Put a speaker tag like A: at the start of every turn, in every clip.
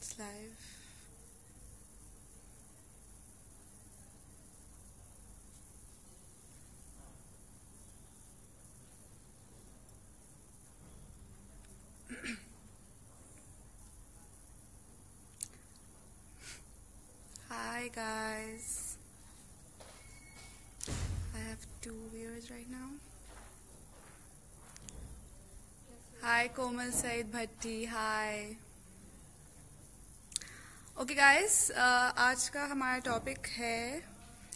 A: It's live. Hi guys. I have two viewers right now. Hi Komal Said Bhatti. Hi. Okay guys, आज का हमारा topic है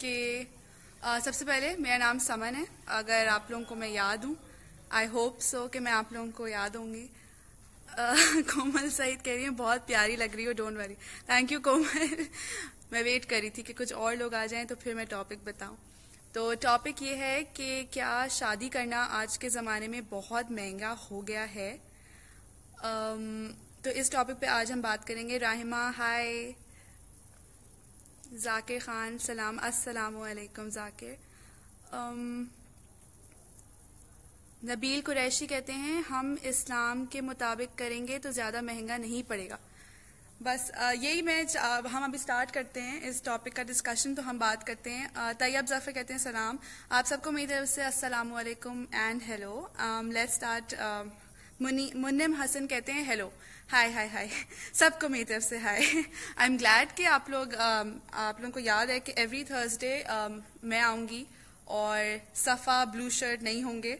A: कि सबसे पहले मेरा नाम समन है। अगर आप लोगों को मैं याद हूँ, आई होप सो कि मैं आप लोगों को याद होंगी। कोमल सईद कह रही है बहुत प्यारी लग रही हो, डोंट वरी। थैंक यू कोमल। मैं वेट कर रही थी कि कुछ और लोग आ जाएं तो फिर मैं टॉपिक बताऊं। तो टॉपिक ये है कि क्या शादी करना आज के ज़माने में बहुत महंगा हो गया है। तो इस टॉपिक पे आज हम बात करेंगे। राहिमा हाय, जाकिर खान सलाम, अस्सलामु अलैकुम जाकिर। नबील कुरैशी कहते हैं हम इस्लाम के मुताबिक करेंगे तो ज़्यादा महंगा नहीं पड़ेगा। बस यही हम अभी स्टार्ट करते हैं इस टॉपिक का डिस्कशन। तो हम बात करते हैं। तैयब जफ़र कहते हैं सलाम, आप सबको मेरी तरफ से अस्सलामु अलैकुम and hello. Let's start. Munnim Hasan कहते हैं हेलो, हाय हाय हाय, सबको मेरी तरफ से हाय। आई एम ग्लैड कि आप लोगों को याद है कि एवरी थर्सडे मैं आऊँगी और सफ़ा ब्लू शर्ट नहीं होंगे।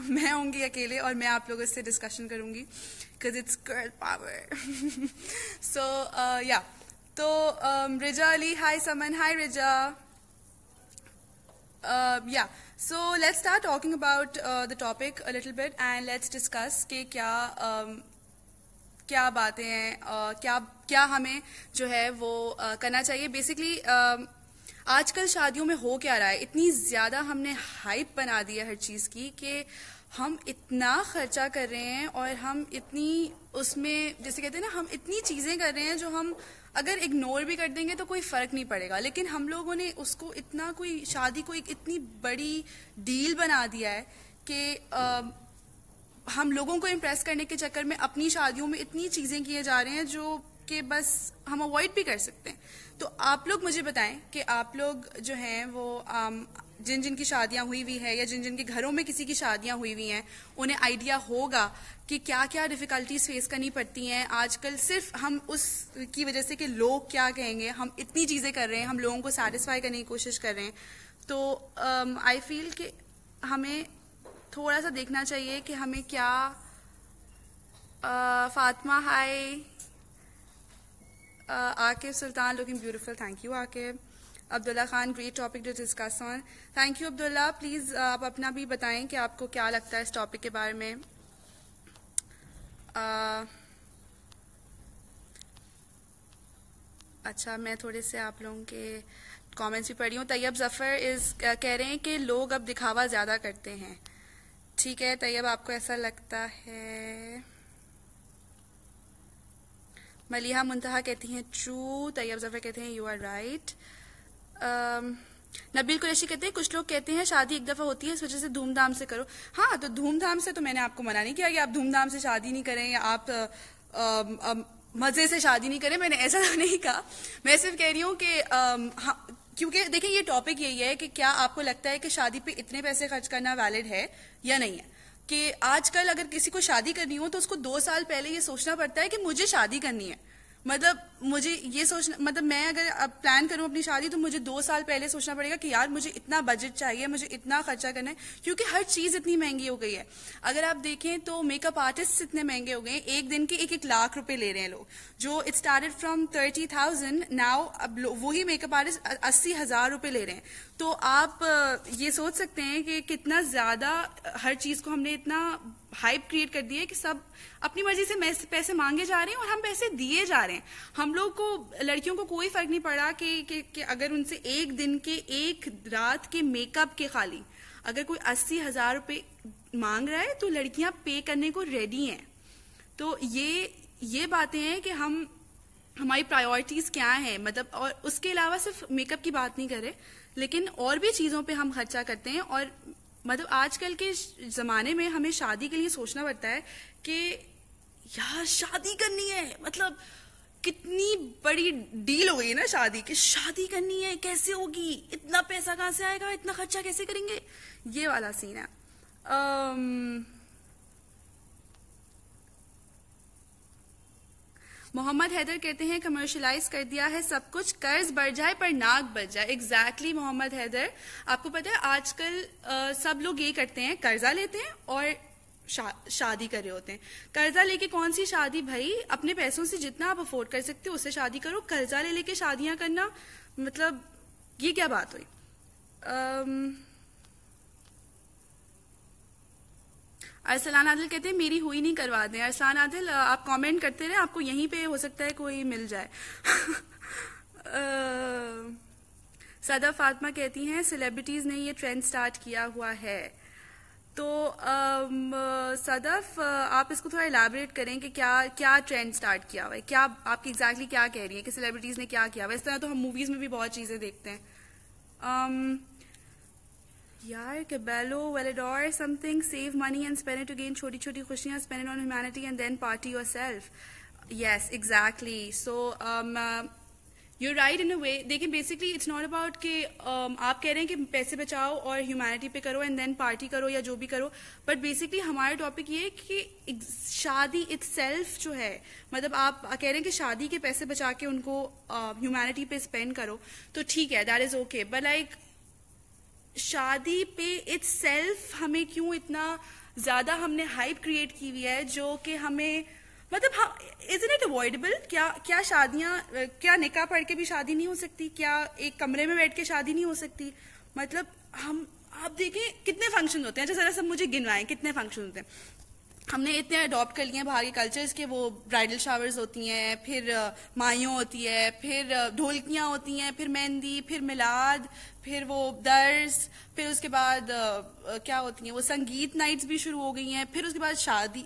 A: मैं आऊँगी अकेले और मैं आप लोगों से डिस्कशन करूँगी बिकॉज इट्स गर्ल पावर। सो या, तो रिजा अली हाय समन, हाय रिजा। Yeah, so let's start talking about the topic a little bit and let's discuss कि क्या बातें हैं, क्या हमें जो है वो करना चाहिए। बेसिकली आजकल शादियों में हो क्या रहा है, इतनी ज़्यादा हमने हाइप बना दी है हर चीज़ की कि हम इतना खर्चा कर रहे हैं और हम इतनी उसमें जैसे कहते हैं ना, हम इतनी चीज़ें कर रहे हैं जो हम अगर इग्नोर भी कर देंगे तो कोई फ़र्क नहीं पड़ेगा। लेकिन हम लोगों ने उसको इतना, कोई शादी को एक इतनी बड़ी डील बना दिया है कि हम लोगों को इम्प्रेस करने के चक्कर में अपनी शादियों में इतनी चीज़ें किए जा रहे हैं जो कि बस हम अवॉइड भी कर सकते हैं। तो आप लोग मुझे बताएं कि आप लोग जो हैं वो जिन जिन की शादियां हुई हुई है या जिन जिन के घरों में किसी की शादियां हुई हुई हैं, उन्हें आइडिया होगा कि क्या क्या डिफ़िकल्टीज फेस करनी पड़ती हैं आजकल, सिर्फ हम उस की वजह से कि लोग क्या कहेंगे। हम इतनी चीज़ें कर रहे हैं, हम लोगों को सेटिस्फाई करने की कोशिश कर रहे हैं। तो आई फील कि हमें थोड़ा सा देखना चाहिए कि हमें क्या। Fatima hi, Aqib Sultan looking beautiful, thank you Aqib. Abdullah Khan great topic to discuss on, thank you Abdullah. Please आप अपना भी बताएं कि आपको क्या लगता है इस टॉपिक के बारे में। अच्छा, मैं थोड़े से आप लोगों के कमेंट्स भी पढ़ी हूँ। तैयब जफ़र कह रहे हैं कि लोग अब दिखावा ज़्यादा करते हैं। ठीक है तैयब, आपको ऐसा लगता है। मलिहा मुंतहा कहती हैं ट्रू। तैयब जफ़र कहते हैं you are right. Nabeel Qureshi कहते हैं कुछ लोग कहते हैं शादी एक दफ़ा होती है, इस वजह से धूमधाम से करो। हाँ, तो धूमधाम से तो मैंने आपको मना नहीं किया कि आप धूमधाम से शादी नहीं करें या आप मज़े से शादी नहीं करें, मैंने ऐसा तो नहीं कहा। मैं सिर्फ कह रही हूँ कि क्योंकि देखिए ये टॉपिक यही है कि क्या आपको लगता है कि शादी पे इतने पैसे खर्च करना वैलिड है या नहीं है। कि आजकल अगर किसी को शादी करनी हो तो उसको 2 साल पहले ये सोचना पड़ता है कि मुझे शादी करनी है। मतलब मुझे ये सोचना, मतलब मैं अगर अब प्लान करूं अपनी शादी तो मुझे 2 साल पहले सोचना पड़ेगा कि यार मुझे इतना बजट चाहिए, मुझे इतना खर्चा करना है, क्योंकि हर चीज़ इतनी महंगी हो गई है। अगर आप देखें तो मेकअप आर्टिस्ट इतने महंगे हो गए हैं, एक दिन के 1-1 लाख रुपए ले रहे हैं लोग। जो इट स्टार्टेड फ्रॉम 30,000, नाउ अब वही मेकअप आर्टिस्ट 80,000 रुपए ले रहे हैं। तो आप ये सोच सकते हैं कि कितना ज़्यादा हर चीज़ को हमने इतना हाइप क्रिएट कर दी है कि सब अपनी मर्जी से पैसे मांगे जा रहे हैं और हम पैसे दिए जा रहे हैं। हम लोग को, लड़कियों को कोई फर्क नहीं पड़ा कि अगर उनसे एक दिन के, एक रात के मेकअप के खाली अगर कोई 80,000 रुपए मांग रहा है तो लड़कियां पे करने को रेडी हैं। तो ये बातें हैं कि हमारी प्रायोरिटीज क्या हैं, मतलब। और उसके अलावा सिर्फ मेकअप की बात नहीं करें, लेकिन और भी चीज़ों पे हम खर्चा करते हैं। और मतलब आजकल के ज़माने में हमें शादी के लिए सोचना पड़ता है कि यार शादी करनी है, मतलब कितनी बड़ी डील हो गई ना शादी की, शादी करनी है, कैसे होगी, इतना पैसा कहाँ से आएगा, इतना खर्चा कैसे करेंगे, ये वाला सीन है। मोहम्मद हैदर कहते हैं कमर्शलाइज कर दिया है सब कुछ, कर्ज बढ़ जाए पर नाक बच जाए। एग्जैक्टली मोहम्मद हैदर, आपको पता है आजकल सब लोग यही करते हैं, कर्जा लेते हैं और शादी कर रहे होते हैं। कर्जा लेके कौन सी शादी भाई, अपने पैसों से जितना आप अफोर्ड कर सकते हो उससे शादी करो। कर्जा ले लेके शादियां करना मतलब ये क्या बात हुई। अरसलान आदिल कहते हैं मेरी हुई नहीं, करवा दें। अरसलान आदिल आप कमेंट करते रहे, आपको यहीं पे हो सकता है कोई मिल जाए। सदा फातिमा कहती हैं सेलिब्रिटीज ने ये ट्रेंड स्टार्ट किया हुआ है। तो सदफ आप इसको थोड़ा इलाबरेट करें कि क्या क्या ट्रेंड स्टार्ट किया हुआ है, क्या आपकी एग्जैक्टली क्या कह रही है कि सेलिब्रिटीज ने क्या किया हुआ है। इस तरह तो हम मूवीज में भी बहुत चीजें देखते हैं। यार कैबेलो वेलेडोर something, save money and spend it again, छोटी छोटी खुशियां, spend it on humanity and then party yourself. Yes exactly, so you right in a way. देखिए बेसिकली इट्स नॉट अबाउट कि आप कह रहे हैं कि पैसे बचाओ और ह्यूमैनिटी पे करो एंड देन पार्टी करो या जो भी करो, बट बेसिकली हमारा टॉपिक ये है कि शादी इटसेल्फ जो है, मतलब आप कह रहे हैं कि शादी के पैसे बचा के उनको ह्यूमैनिटी पे स्पेंड करो तो ठीक है, that is okay, but like शादी पे इटसेल्फ हमें क्यों इतना ज्यादा हमने हाइप क्रिएट की हुई है जो कि हमें मतलब इजंट इट अवॉइडेबल। क्या शादियां, क्या निकाह पढ़ के भी शादी नहीं हो सकती, क्या एक कमरे में बैठ के शादी नहीं हो सकती। मतलब हम आप देखें कितने फंक्शन होते हैं, अच्छा जरा सब मुझे गिनवाएं कितने फंक्शन होते हैं। हमने इतने अडॉप्ट कर लिए हैं बाहर के कल्चर्स के, वो ब्राइडल शावर्स होती हैं, फिर माइयों होती है, फिर ढोलकियां होती हैं, फिर मेहंदी, फिर मिलाद, फिर वो दर्स, फिर उसके बाद क्या होती हैं वो संगीत नाइट्स भी शुरू हो गई हैं, फिर उसके बाद शादी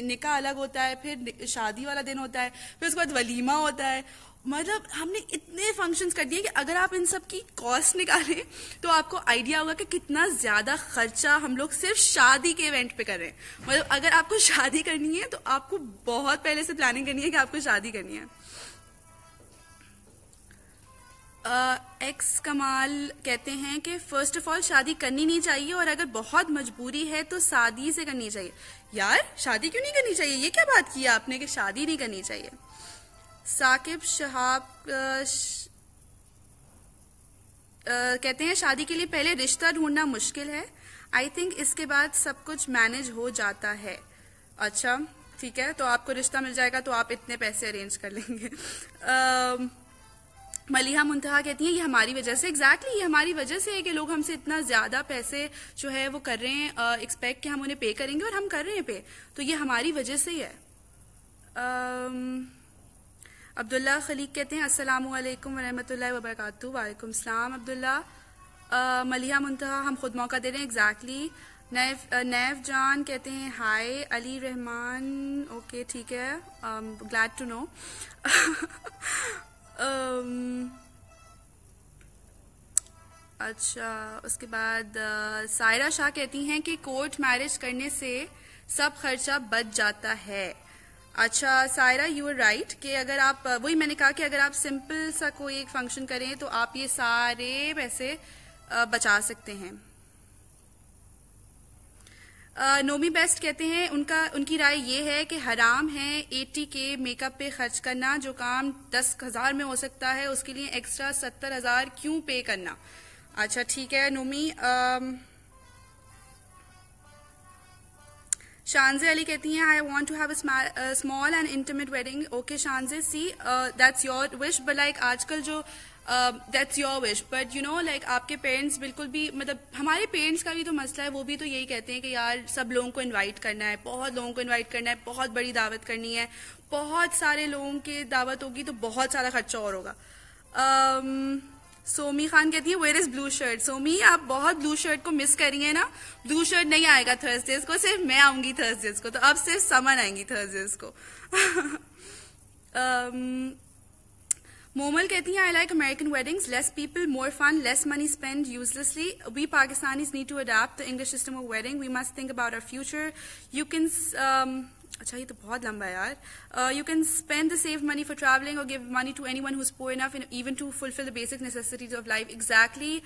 A: निकाह अलग होता है, फिर शादी वाला दिन होता है, फिर उसके बाद वलीमा होता है। मतलब हमने इतने फंक्शंस कर दिए कि अगर आप इन सब की कॉस्ट निकालें तो आपको आइडिया होगा कि कितना ज्यादा खर्चा हम लोग सिर्फ शादी के इवेंट पे कर रहे हैं। मतलब अगर आपको शादी करनी है तो आपको बहुत पहले से प्लानिंग करनी है कि आपको शादी करनी है। एक्स कमाल कहते हैं कि फर्स्ट ऑफ ऑल शादी करनी नहीं चाहिए और अगर बहुत मजबूरी है तो शादी से करनी चाहिए। यार शादी क्यों नहीं करनी चाहिए, ये क्या बात की आपने कि शादी नहीं करनी चाहिए। साकिब शहाब कहते हैं शादी के लिए पहले रिश्ता ढूंढना मुश्किल है, आई थिंक इसके बाद सब कुछ मैनेज हो जाता है। अच्छा ठीक है, तो आपको रिश्ता मिल जाएगा तो आप इतने पैसे अरेंज कर लेंगे। मलिहा मुंतहा कहती हैं ये हमारी वजह से, एग्जैक्टली ये हमारी वजह से है कि लोग हमसे इतना ज्यादा पैसे जो है वो कर रहे हैं, एक्सपेक्ट कि हम उन्हें पे करेंगे और हम कर रहे हैं पे, तो ये हमारी वजह से ही है। अब्दुल्ला खलीक कहते हैं अस्सलामु अलैकुम वरहमतुल्लाहि वबरकातुहू। वालेकुम सलाम अब्दुल्ला। मलिहा मुंतहा हम खुद मौका दे रहे हैं, एग्जैक्टली। नैफ जान कहते हैं हाय। अली रहमान ओके ठीक है, ग्लैड टू नो। अच्छा उसके बाद सायरा शाह कहती हैं कि कोर्ट मैरिज करने से सब खर्चा बच जाता है। अच्छा सायरा यू आर राइट कि अगर आप, वही मैंने कहा कि अगर आप सिंपल सा कोई एक फंक्शन करें तो आप ये सारे पैसे बचा सकते हैं। नोमी बेस्ट कहते हैं उनकी राय ये है कि हराम है 80K मेकअप पे खर्च करना, जो काम 10,000 में हो सकता है उसके लिए एक्स्ट्रा 70,000 क्यों पे करना। अच्छा ठीक है नोमी। शानजे अली कहती हैं I want to have a small and intimate wedding. Okay Shanze see that's your wish, but like आजकल जो that's your wish, but you know like आपके पेरेंट्स बिल्कुल भी, मतलब हमारे पेरेंट्स का भी तो मसला है, वो भी तो यही कहते हैं कि यार सब लोगों को इनवाइट करना है, बहुत लोगों को इनवाइट करना है, बहुत बड़ी दावत करनी है, बहुत सारे लोगों की दावत होगी तो बहुत सारा खर्चा और होगा। सोमी खान कहती है where is blue shirt. Somi आप बहुत ब्लू शर्ट को मिस कर रही है ना, ब्लू शर्ट नहीं आएगा थर्सडेज को, सिर्फ मैं आऊंगी थर्सडेज को, तो अब सिर्फ समन आएंगी थर्सडेज को। मोमल कहती हैं I like American weddings, less people more fun, less money spend uselessly. We Pakistanis need to adapt the English system of wedding, we must think about our future. You can अच्छा ये तो बहुत लंबा है यार. You can spend the save money for travelling और give money to anyone who is poor enough even to fulfil the basic necessities of life. Exactly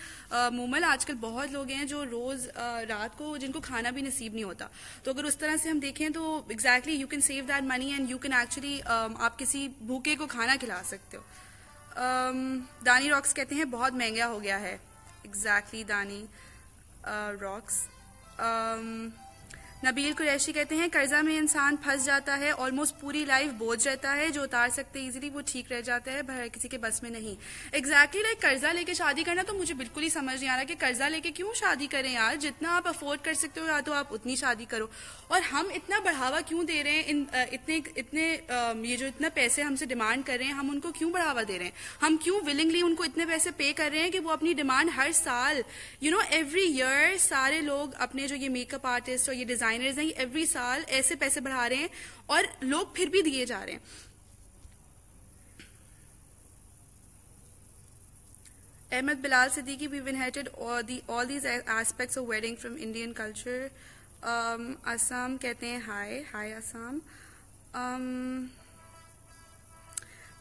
A: Momal, आजकल बहुत लोग हैं जो रोज रात को जिनको खाना भी नसीब नहीं होता. तो अगर उस तरह से हम देखें तो exactly you can save that money and you can actually आप किसी भूखे को खाना खिला सकते हो. दानी रॉक्स कहते हैं बहुत महंगा हो गया है. एग्जैक्टली दानी रॉक्स. नबील कुरैशी कहते हैं कर्जा में इंसान फंस जाता है, ऑलमोस्ट पूरी लाइफ बोझ रहता है, जो उतार सकते इजीली वो ठीक रह जाता है, हर किसी के बस में नहीं. एग्जैक्टली लाइक कर्जा लेके शादी करना तो मुझे बिल्कुल ही समझ नहीं आ रहा कि कर्जा लेके क्यों शादी करें यार. जितना आप अफोर्ड कर सकते हो या तो आप उतनी शादी करो. और हम इतना बढ़ावा क्यों दे रहे हैं इतने ये जो इतना पैसे हमसे डिमांड कर रहे हैं, हम उनको क्यों बढ़ावा दे रहे हैं? हम क्यों विलिंगली उनको इतने पैसे पे कर रहे हैं कि वो अपनी डिमांड हर साल एवरी ईयर सारे लोग अपने जो ये मेकअप आर्टिस्ट और ये डिजाइनर्स हैं एवरी साल ऐसे पैसे बढ़ा रहे हैं और लोग फिर भी दिए जा रहे हैं. Ahmed Bilal Siddiqui, we've inherited all these aspects of wedding from Indian culture. Assam कहते हैं hi Assam.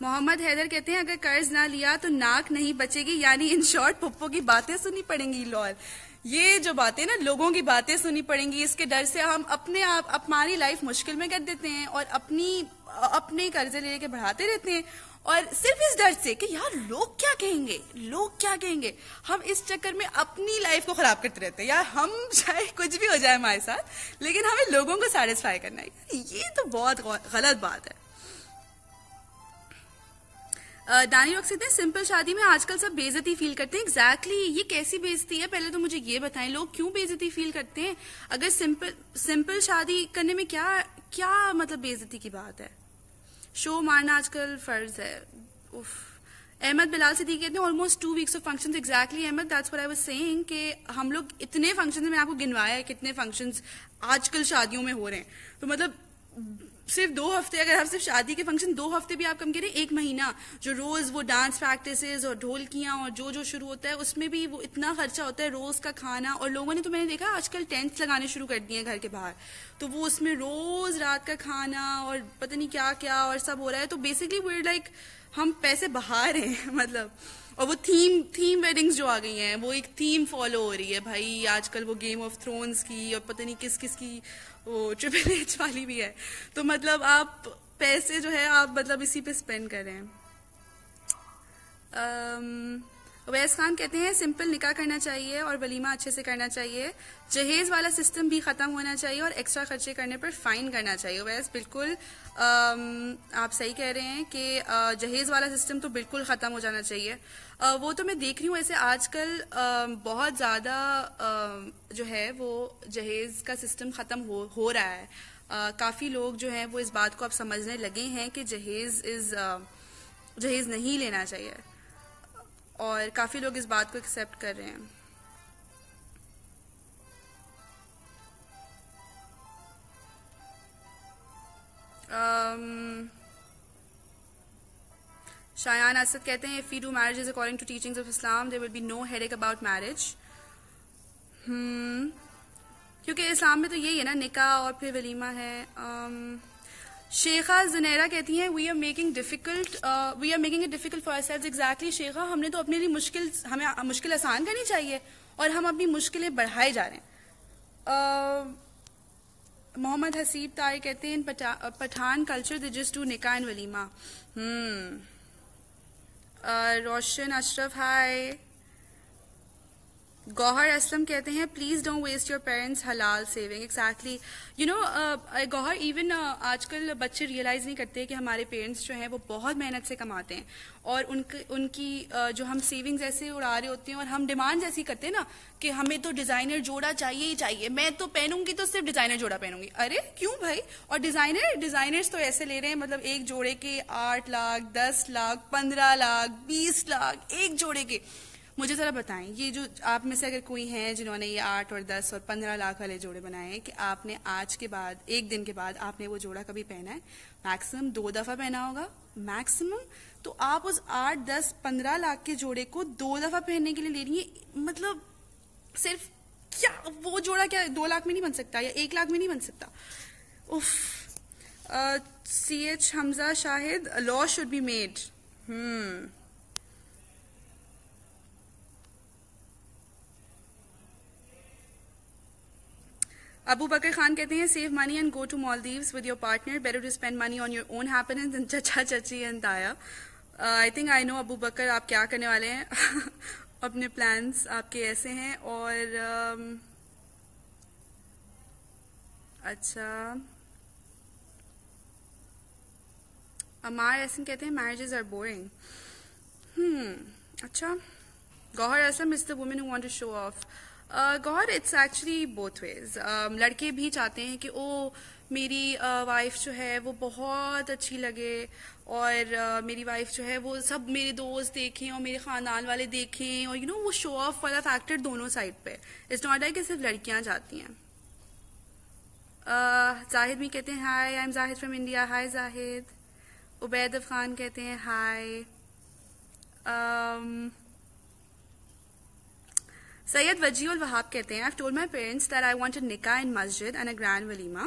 A: मोहम्मद हैदर कहते हैं अगर कर्ज ना लिया तो नाक नहीं बचेगी, यानी इन शॉर्ट पुप्पो की बातें सुननी पड़ेंगी. लॉल, ये जो बातें ना लोगों की बातें सुननी पड़ेंगी, इसके डर से हम अपनी लाइफ मुश्किल में कर देते हैं और अपने कर्जे ले लेके बढ़ाते रहते हैं. और सिर्फ इस डर से कि यार लोग क्या कहेंगे, हम इस चक्कर में अपनी लाइफ को खराब करते रहते हैं. यार हम चाहे कुछ भी हो जाए हमारे साथ, लेकिन हमें लोगों को सेटिस्फाई करना है. ये तो बहुत गलत बात है. दानी लोग कहते हैं सिंपल शादी में आजकल सब बेइज्जती फील करते हैं. एग्जैक्टली ये कैसी बेइज्जती है? पहले तो मुझे ये बताएं, लोग क्यों बेइज्जती फील करते हैं? अगर सिंपल शादी करने में क्या मतलब बेइज्जती की बात है? शो मारना आजकल फर्ज है. उफ. अहमद बिलाल सिद्दीकी कहते हैं almost 2 weeks of functions. Exactly Ahmed, that's what I was saying कि हम लोग इतने फंक्शंस में, मैंने आपको गिनवाया है कितने फंक्शंस आजकल शादियों में हो रहे हैं. तो मतलब सिर्फ 2 हफ्ते, अगर आप सिर्फ शादी के फंक्शन 2 हफ्ते भी आप कम करें, 1 महीना जो रोज वो डांस प्रैक्टिसेस और ढोलकियां और जो शुरू होता है उसमें भी वो इतना खर्चा होता है, रोज का खाना. और लोगों ने तो मैंने देखा आजकल टेंट्स लगाने शुरू कर दिए हैं घर के बाहर, तो वो उसमें रोज रात का खाना और पता नहीं क्या क्या और सब हो रहा है. तो बेसिकली वी लाइक हम पैसे बहा रहे हैं मतलब. और वो थीम वेडिंग्स जो आ गई हैं, वो एक थीम फॉलो हो रही है भाई आजकल, वो गेम ऑफ थ्रोन्स की और पता नहीं किस की, वो ट्रिपल एच वाली भी है. तो मतलब आप पैसे जो है आप मतलब इसी पे स्पेंड कर रहे हैं. अवैस खान कहते हैं सिंपल निकाह करना चाहिए और वलीमा अच्छे से करना चाहिए, जहेज वाला सिस्टम भी खत्म होना चाहिए और एक्स्ट्रा खर्चे करने पर फाइन करना चाहिए. अवैस बिल्कुल आप सही कह रहे हैं कि जहेज वाला सिस्टम तो बिल्कुल खत्म हो जाना चाहिए. वो तो मैं देख रही हूँ ऐसे आजकल बहुत ज्यादा जो है वो जहेज का सिस्टम खत्म हो रहा है. काफी लोग जो हैं वो इस बात को अब समझने लगे हैं कि जहेज नहीं लेना चाहिए और काफी लोग इस बात को एक्सेप्ट कर रहे हैं. शायान असद कहते हैं if we do marriages according to teachings of Islam there will be no headache about marriage. क्योंकि इस्लाम में तो यही है ना, निकाह और फिर वलीमा है. शेखा जुनैरा कहती हैं we are making it difficult for ourselves. Exactly Shekha, हमने तो अपने लिए हमें मुश्किल आसान करनी चाहिए और हम अपनी मुश्किलें बढ़ाए जा रहे हैं. मोहम्मद हसीब तारिक कहते हैं in Pathan culture they just do nikah and walima. Roshan Ashraf hi. Gauhar Aslam कहते हैं please don't waste your parents halal saving. Exactly Gauhar, even आजकल बच्चे रियलाइज नहीं करते कि हमारे पेरेंट्स जो हैं वो बहुत मेहनत से कमाते हैं और उनकी जो हम सेविंग्स ऐसे उड़ा रहे होते हैं और हम डिमांड ऐसी करते हैं ना कि हमें तो डिजाइनर जोड़ा चाहिए ही चाहिए, मैं तो पहनूंगी तो सिर्फ डिजाइनर जोड़ा पहनूंगी. अरे क्यों भाई? और डिजाइनर्स तो ऐसे ले रहे हैं, मतलब एक जोड़े के 8 लाख 10 लाख 15 लाख 20 लाख एक जोड़े के. मुझे जरा बताएं, ये जो आप में से अगर कोई हैं जिन्होंने ये 8 और 10 और 15 लाख वाले जोड़े बनाए हैं, कि आपने आज के बाद एक दिन के बाद आपने वो जोड़ा कभी पहना है? मैक्सिमम 2 दफा पहना होगा मैक्सिमम. तो आप उस 8 10 15 लाख के जोड़े को 2 दफा पहनने के लिए ले रही है. मतलब सिर्फ क्या वो जोड़ा क्या 2 लाख में नहीं बन सकता या 1 लाख में नहीं बन सकता? उफ. CH Hamza Shahid, a law should be made. Abu Bakr Khan कहते हैं save money and go to Maldives with your partner. Better to spend money on your own happiness than chacha chachi and taya. I think I know Abu Bakr आप क्या करने वाले हैं. अपने plans आपके ऐसे हैं. और अच्छा, अमार एहसन कहते हैं marriages are boring. अच्छा, Gauhar Assam is the woman who want to show off. Gauhar, it's actually both ways. लड़के भी चाहते हैं कि ओ मेरी वाइफ जो है वो बहुत अच्छी लगे, और मेरी वाइफ जो है वो सब मेरे दोस्त देखें और मेरे खानदान वाले देखें, और वो शो ऑफ वाला फैक्टर दोनों साइड पे. इट्स नॉट लाइक कि सिर्फ लड़कियां चाहती हैं. जाहिद भी कहते हैं hi, I am Zahid from India. Hi Zahid. Ubaid Afghan कहते हैं हाय. सैयद वजी उल वहाब कहते हैं I've told my parents that I want a nikah in masjid and a grand walima.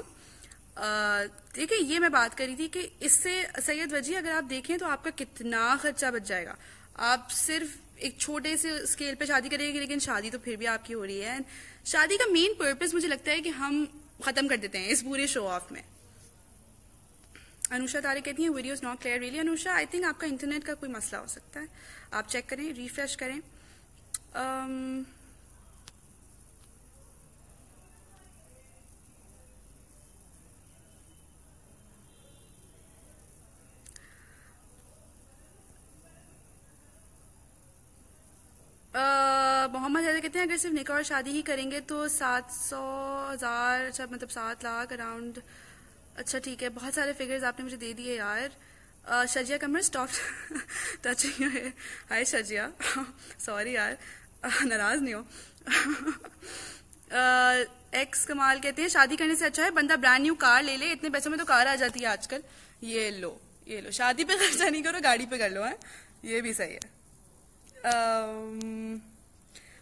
A: देखिए, ये मैं बात करी थी कि इससे सैयद वजी अगर आप देखें तो आपका कितना खर्चा बच जाएगा. आप सिर्फ एक छोटे से स्केल पे शादी करेंगे, लेकिन शादी तो फिर भी आपकी हो रही है. शादी का मेन पर्पस मुझे लगता है कि हम खत्म कर देते हैं इस पूरे शो ऑफ में. अनुषा तारे कहती हैं videos not clear. Really Anusha, I think आपका इंटरनेट का कोई मसला हो सकता है. आप चेक करें, रिफ्रेश करें. मोहम्मद हैदर कहते हैं अगर सिर्फ निकाह और शादी ही करेंगे तो 700,000, अच्छा मतलब 7 लाख अराउंड. अच्छा ठीक है, बहुत सारे फिगर्स आपने मुझे दे दिए यार. Shazia Qamar stop touching your hair. Hi Shazia, sorry यार, नाराज नहीं हो. एक्स कमाल कहते हैं शादी करने से अच्छा है बंदा ब्रांड न्यू कार ले ले, इतने पैसों में तो कार आ जाती है आजकल. ये लो, शादी पे खर्चा नहीं करो, गाड़ी पे कर लो. है, ये भी सही है.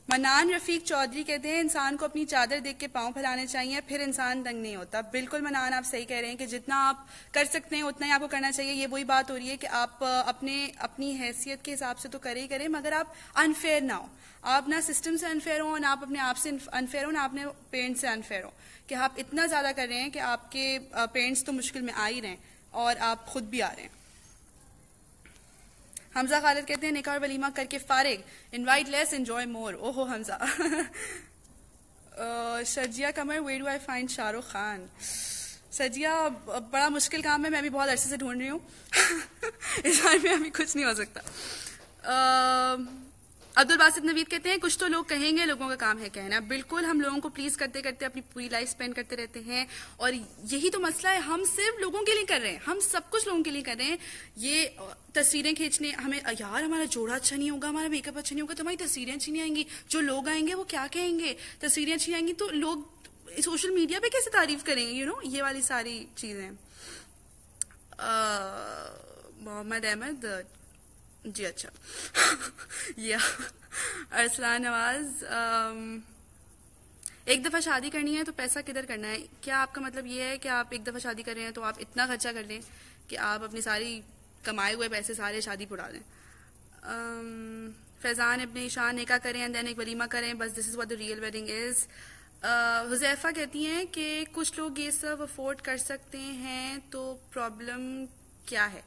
A: मनान रफीक चौधरी कहते हैं इंसान को अपनी चादर देख के पांव फैलाने चाहिए, फिर इंसान तंग नहीं होता. बिल्कुल मनान, आप सही कह रहे हैं कि जितना आप कर सकते हैं उतना ही आपको करना चाहिए. ये वही बात हो रही है कि आप अपनी हैसियत के हिसाब से तो करे ही करें, मगर आप अनफेयर ना हो. आप ना सिस्टम से अनफेयर हो, ना आप अपने आप से अनफेयर हो, ना अपने पेरेंट्स से अनफेयर हो. कि आप इतना ज्यादा कर रहे हैं कि आपके पेरेंट्स तो मुश्किल में आ ही रहे हैं और आप खुद भी आ रहे हैं. हमजा खालिद कहते हैं निकाह और वलीमा करके फारिग, इनवाइट लेस एंजॉय मोर. ओहो Hamza. Shazia Qamar, where do I find Shahrukh Khan. Shazia, बड़ा मुश्किल काम है, मैं भी बहुत अरसे से ढूंढ रही हूँ. इस बारे में अभी कुछ नहीं हो सकता. अब्दुल बासित नवीद कहते हैं कुछ तो लोग कहेंगे, लोगों का काम है कहना. बिल्कुल, हम लोगों को प्लीज करते करते अपनी पूरी लाइफ स्पेंड करते रहते हैं, और यही तो मसला है. हम सिर्फ लोगों के लिए कर रहे हैं, हम सब कुछ लोगों के लिए कर रहे हैं. ये तस्वीरें खींचने, हमें यार हमारा जोड़ा अच्छा नहीं होगा, हमारा मेकअप अच्छा नहीं होगा तो हमारी तस्वीरें अच्छी नहीं आएंगी. जो लोग आएंगे वो क्या कहेंगे, तस्वीरें अच्छी आएंगी तो लोग सोशल मीडिया पे कैसे तारीफ करेंगे. ये वाली सारी चीजें. मोहम्मद अहमद जी, अच्छा. या अरसलान नवाज, एक दफा शादी करनी है तो पैसा किधर करना है. क्या आपका मतलब ये है कि आप एक दफा शादी कर रहे हैं तो आप इतना खर्चा कर लें कि आप अपनी सारी कमाए हुए पैसे सारे शादी पे उड़ा दें. फैजान अपने ईशान निकाह करें एंड देन एक वलीमा करें, बस this is what the real wedding is. Huzaifa कहती हैं कि कुछ लोग ये सब अफोर्ड कर सकते हैं तो प्रॉब्लम क्या है.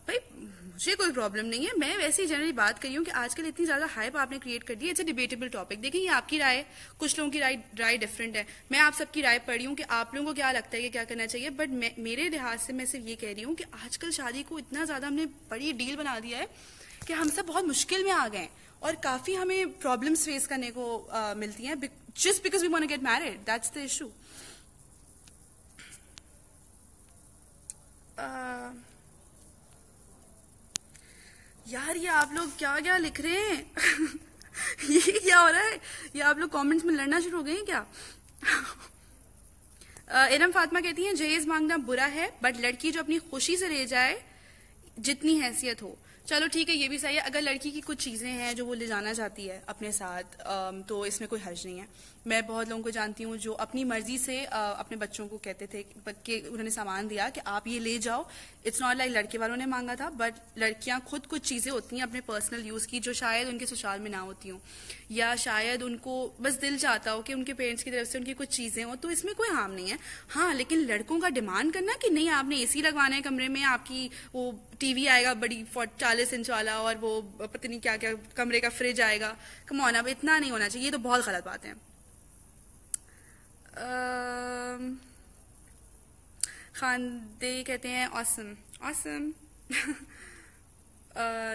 A: भाई मुझे कोई प्रॉब्लम नहीं है, मैं वैसे ही जनरली बात कर रही हूँ कि आजकल इतनी ज्यादा हाइप आपने क्रिएट कर दी है. It's a debatable topic. देखिए, ये आपकी राय है, कुछ लोगों की राय डिफरेंट है. मैं आप सबकी राय पढ़ रही हूँ कि आप लोगों को क्या लगता है कि क्या करना चाहिए. बट मेरे लिहाज से मैं सिर्फ ये कह रही हूँ कि आजकल शादी को इतना ज्यादा हमने बड़ी डील बना दिया है कि हम सब बहुत मुश्किल में आ गए हैं और काफी हमें प्रॉब्लम्स फेस करने को मिलती हैं just because we want to get married. That's the issue. यार, ये आप लोग क्या क्या लिख रहे हैं. ये क्या हो रहा है. ये आप लोग कमेंट्स में लड़ना शुरू हो गए हैं क्या. इरम फातिमा कहती हैं जहेज मांगना बुरा है, बट लड़की जो अपनी खुशी से ले जाए, जितनी हैसियत हो, चलो ठीक है, ये भी सही है। अगर लड़की की कुछ चीज़ें हैं जो वो ले जाना चाहती है अपने साथ, तो इसमें कोई हर्ज नहीं है। मैं बहुत लोगों को जानती हूँ जो अपनी मर्जी से अपने बच्चों को कहते थे कि उन्होंने सामान दिया कि आप ये ले जाओ। इट्स नॉट लाइक लड़के वालों ने मांगा था, बट लड़कियां खुद कुछ चीज़ें होती हैं अपने पर्सनल यूज़ की जो शायद उनके ससुराल में ना होती हों, या शायद उनको बस दिल चाहता हो कि उनके पेरेंट्स की तरफ से उनकी कुछ चीज़ें हो, तो इसमें कोई हार्म नहीं है। हाँ, लेकिन लड़कों का डिमांड करना कि नहीं आपने एसी लगवाना है कमरे में, आपकी वो टीवी आएगा बड़ी 40 इंच वाला, और वो पता नहीं क्या क्या कमरे का फ्रिज आएगा, कम ऑन, अब इतना नहीं होना चाहिए। ये तो बहुत गलत बात है। खानदे कहते हैं ऑसम ऑसम।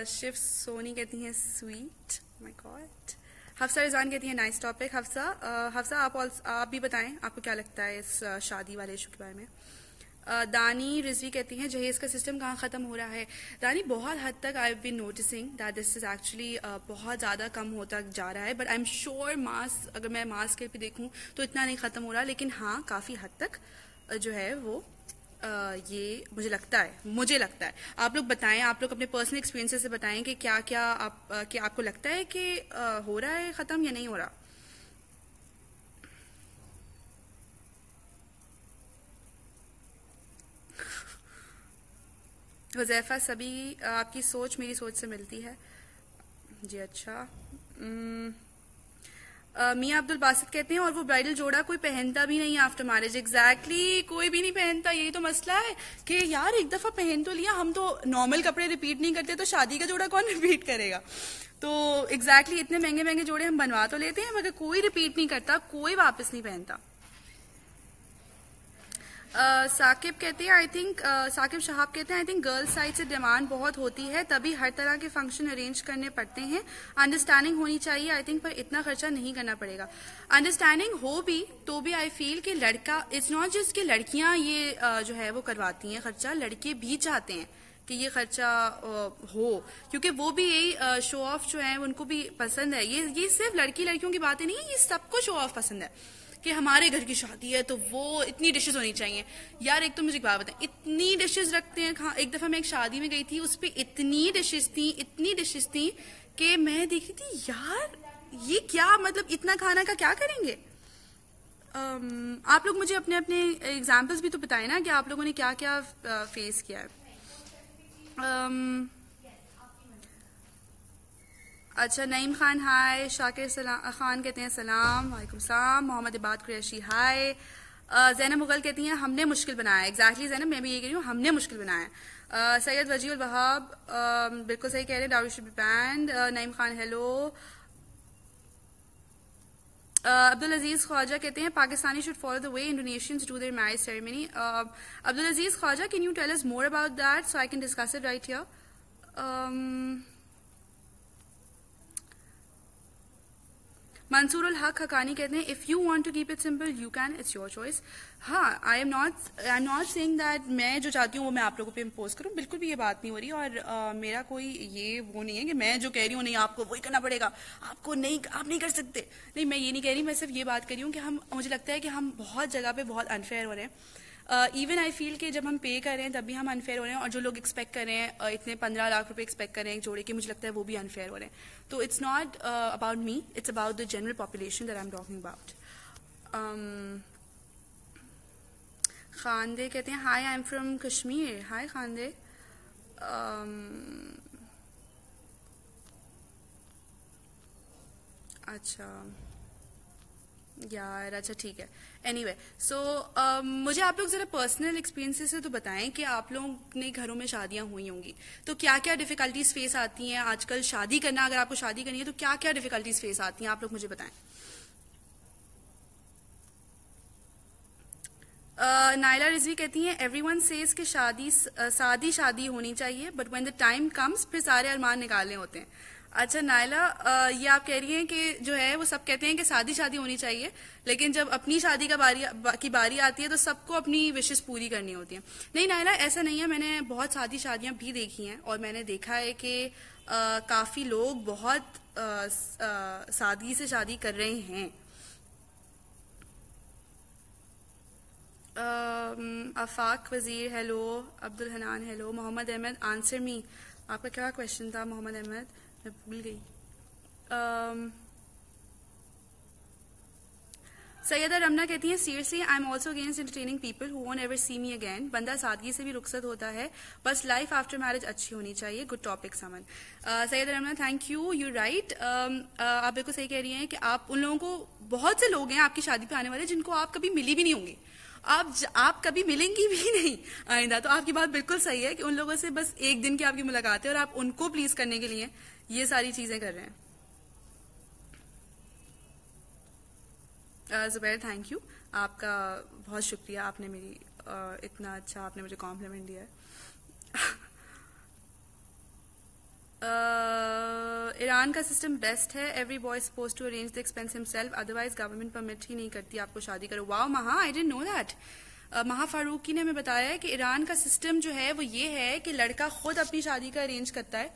A: शिव सोनी कहती हैं sweet, my God. Hafsa Rizwan कहती है नाइस टॉपिक। हफ्सा आप भी बताएं आपको क्या लगता है इस शादी वाले इशू के बारे में। दानी रिजवी कहती हैं जहेज का सिस्टम कहाँ ख़त्म हो रहा है। दानी, बहुत हद तक I have been noticing that this is actually बहुत ज़्यादा कम होता जा रहा है, बट आई एम श्योर अगर मैं मास के भी देखूँ तो इतना नहीं ख़त्म हो रहा, लेकिन हाँ काफ़ी हद तक जो है वो ये मुझे लगता है। आप लोग बताएं, आप लोग अपने पर्सनल एक्सपीरियंसेस से बताएं कि क्या क्या आपको लगता है कि हो रहा है ख़त्म या नहीं हो रहा। हुज़ैफा सभी, आपकी सोच मेरी सोच से मिलती है जी। अच्छा। मियाँ अब्दुल बासित कहते हैं और वो ब्राइडल जोड़ा कोई पहनता भी नहीं आफ्टर मैरिज। एग्जैक्टली, कोई भी नहीं पहनता। यही तो मसला है कि यार एक दफा पहन तो लिया, हम तो नॉर्मल कपड़े रिपीट नहीं करते, तो शादी का जोड़ा कौन रिपीट करेगा। तो एग्जैक्टली इतने महंगे महंगे जोड़े हम बनवा तो लेते हैं, मगर कोई रिपीट नहीं करता, कोई वापस नहीं पहनता। साकिब कहते हैं साकिब शहाब कहते हैं आई थिंक गर्ल्स साइड से डिमांड बहुत होती है, तभी हर तरह के फंक्शन अरेंज करने पड़ते हैं। अंडरस्टैंडिंग होनी चाहिए आई थिंक, पर इतना खर्चा नहीं करना पड़ेगा। अंडरस्टैंडिंग हो भी तो भी आई फील कि लड़का, इट्स नॉट जस्ट कि लड़कियां ये जो है वो करवाती हैं खर्चा, लड़के भी चाहते हैं कि ये खर्चा हो, क्योंकि वो भी यही शो ऑफ जो है उनको भी पसंद है। ये सिर्फ लड़कियों की बातें नहीं है, ये सबको शो ऑफ पसंद है कि हमारे घर की शादी है तो वो इतनी डिशेस होनी चाहिए। यार एक तो मुझे एक बात बताएं, इतनी डिशेस रखते हैं। एक दफा मैं एक शादी में गई थी, उस पर इतनी डिशेस थी कि मैं देख रही थी यार ये क्या, मतलब इतना खाना का क्या करेंगे। आप लोग मुझे अपने अपने एग्जाम्पल्स भी तो बताएं ना कि आप लोगों ने क्या क्या फेस किया है। अच्छा, नईम खान हाय। शाकिर खान कहते हैं सलाम, वालेकुम सलाम। मोहम्मद इबाद कुरैशी हाय। जैनब मुगल कहती हैं हमने मुश्किल बनाया। एग्जैक्टली जैनब, मैं भी ये कह रही हूँ, हमने मुश्किल बनाया। सैयद वजी उल वहाब बिल्कुल सही कह रहे हैं, dowry should be banned. Naeem Khan hello. Abdul Aziz Khwaja कहते हैं Pakistani should follow the way Indonesians do their marriage ceremony. Abdul Aziz Khwaja, can you tell us more about that so I can discuss it right here. Mansoor ul Haq Haqqani कहते हैं if you want to keep it simple you can, it's your choice. हाँ, I am not saying that मैं जो चाहती हूँ वो मैं आप लोगों पे इम्पोज करूँ, बिल्कुल भी ये बात नहीं हो रही। और मेरा कोई ये वो नहीं है कि मैं जो कह रही हूँ नहीं आपको वही करना पड़ेगा, आप नहीं कर सकते। नहीं, मैं ये नहीं कह रही, मैं सिर्फ ये बात कर रही हूँ कि मुझे लगता है कि हम बहुत जगह पे बहुत अनफेयर हो रहे हैं। इवन आई फील कि जब हम पे कर रहे हैं तब भी हम अनफेयर हो रहे हैं, और जो लोग एक्सपेक्ट कर रहे हैं इतने 15 लाख रुपए एक्सपेक्ट कर रहे हैं एक जोड़े के, मुझे लगता है वो भी अनफेयर हो रहे हैं। तो it's not about me, it's about the general population that I am talking about. Khande कहते हैं hi, I am from Kashmir. Hi Khande. अच्छा यार, अच्छा ठीक है। एनीवे सो मुझे आप लोग जरा पर्सनल एक्सपीरियंसेस से तो बताएं कि आप लोग ने घरों में शादियां हुई होंगी तो क्या क्या डिफिकल्टीज फेस आती हैं आजकल शादी करना। अगर आपको शादी करनी है तो क्या क्या डिफिकल्टीज फेस आती हैं, आप लोग मुझे बताएं। नायला रिजवी कहती हैं एवरीवन सेज कि शादी होनी चाहिए, but when the time comes फिर सारे अरमान निकालने होते हैं। अच्छा नायला, ये आप कह रही हैं कि जो है वो सब कहते हैं कि शादी होनी चाहिए, लेकिन जब अपनी शादी की बारी आती है तो सबको अपनी विशेष पूरी करनी होती है। नहीं नायला, ऐसा नहीं है। मैंने बहुत शादियां भी देखी हैं और मैंने देखा है कि काफी लोग बहुत सादगी से शादी कर रहे हैं। Afaq Wazir hello, Abdul Hanan hello, Mohammad Ahmed answer me. आपका क्या क्वेश्चन था मोहम्मद अहमद, मैं भूल गई. सैयदा रमना कहती हैं seriously I am also against entertaining people who won't ever see me again. बंदा सादगी से भी रुखसत होता है, बस लाइफ आफ्टर मैरिज अच्छी होनी चाहिए. Good topic Saman. Syeda Ramna thank you, you right. आप बिल्कुल सही कह रही हैं कि आप उन लोगों को, बहुत से लोग हैं आपकी शादी पे आने वाले जिनको आप कभी मिली भी नहीं होंगी, आप कभी मिलेंगी भी नहीं आइंदा. तो आपकी बात बिल्कुल सही है कि उन लोगों से बस एक दिन की आपकी मुलाकात है और आप उनको प्लीज करने के लिए ये सारी चीजें कर रहे हैं. जुबैर थैंक यू, आपका बहुत शुक्रिया, आपने मेरी इतना अच्छा आपने मुझे कॉम्प्लीमेंट दिया है. ईरान का सिस्टम बेस्ट है. Every boy suppose to arrange the expense himself, otherwise government permit ही नहीं करती आपको शादी करो. वाओ महा, आई डिडंट नो दैट. महा फारूकी ने हमें बताया है कि ईरान का सिस्टम जो है वो ये है कि लड़का खुद अपनी शादी का अरेंज करता है,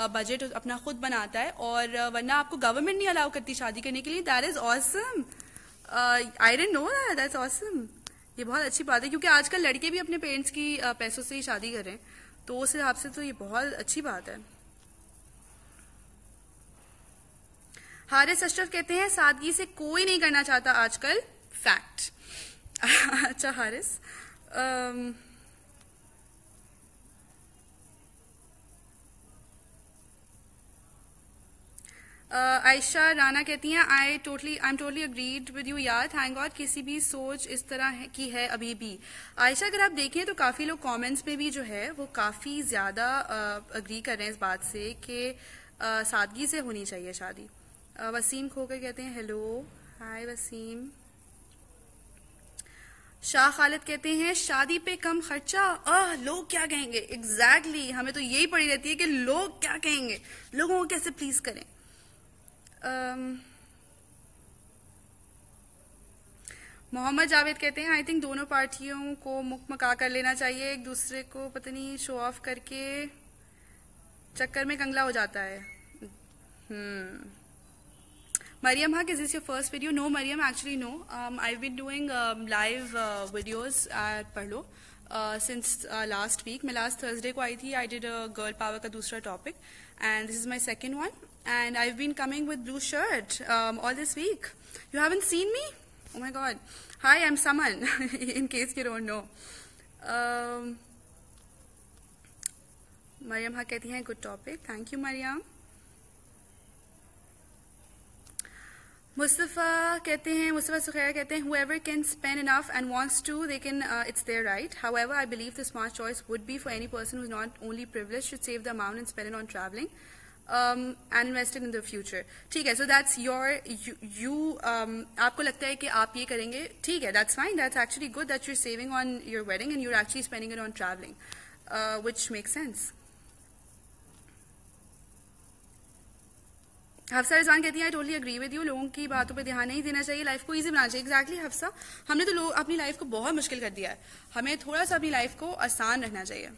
A: बजट अपना खुद बनाता है, और वरना आपको गवर्नमेंट नहीं अलाउ करती शादी करने के लिए. That is awesome. I didn't know that. That's awesome. ये बहुत अच्छी बात है क्योंकि आजकल लड़के भी अपने पेरेंट्स की पैसों से ही शादी कर रहे हैं, तो उस हिसाब से तो ये बहुत अच्छी बात है. हारिस अशरफ कहते हैं सादगी से कोई नहीं करना चाहता आजकल. फैक्ट. अच्छा हारिस. आयशा राना कहती हैं I am totally agreed with you यार. थैंक गॉड किसी भी सोच इस तरह की है अभी भी. आयशा अगर आप देखें तो काफी लोग कमेंट्स में भी जो है वो काफी ज्यादा अग्री कर रहे हैं इस बात से कि सादगी से होनी चाहिए शादी. वसीम खोकर कहते हैं हेलो, हाय वसीम. शाह खालिद कहते हैं शादी पे कम खर्चा, लोग क्या कहेंगे. एग्जैक्टली हमें तो यही पड़ी रहती है कि लोग क्या कहेंगे, लोगों को कैसे प्लीज करें. मोहम्मद जावेद कहते हैं आई थिंक दोनों पार्टियों को मुकमका कर लेना चाहिए, एक दूसरे को पता नहीं शो ऑफ करके चक्कर में कंगला हो जाता है. Mariam Haq, is this your first video? No, Mariam, actually no. I've been doing live videos at Parlo since last week. मैं last Thursday को आई थी. I did a girl power का दूसरा topic, and this is my second one. And I've been coming with blue shirt all this week. You haven't seen me? Oh my God. Hi, I'm Saman. In case you don't know. Mariam Haq कहती हैं good topic. Thank you, Mariam. Mustafa कहते हैं, मुस्तफ़ा सुखैर कहते हैं whoever can spend enough and wants to they can it's their right. However, I believe the smart choice would be for any person who's not only privileged should save the amount and spend it on traveling and invest it in the future. ठीक है, so that's your you आपको लगता है कि आप ये करेंगे, ठीक है, that's fine. That's actually good that you're saving on your wedding and you're actually spending it on traveling, which makes sense. Hafsa Rizwan कहती है I totally agree with you. लोगों की बातों पे ध्यान नहीं देना चाहिए, लाइफ को इजी बनाना चाहिए. एग्जैक्टली हफ्सा, हमने तो लोग अपनी लाइफ को बहुत मुश्किल कर दिया है, हमें थोड़ा सा अपनी लाइफ को आसान रखना चाहिए.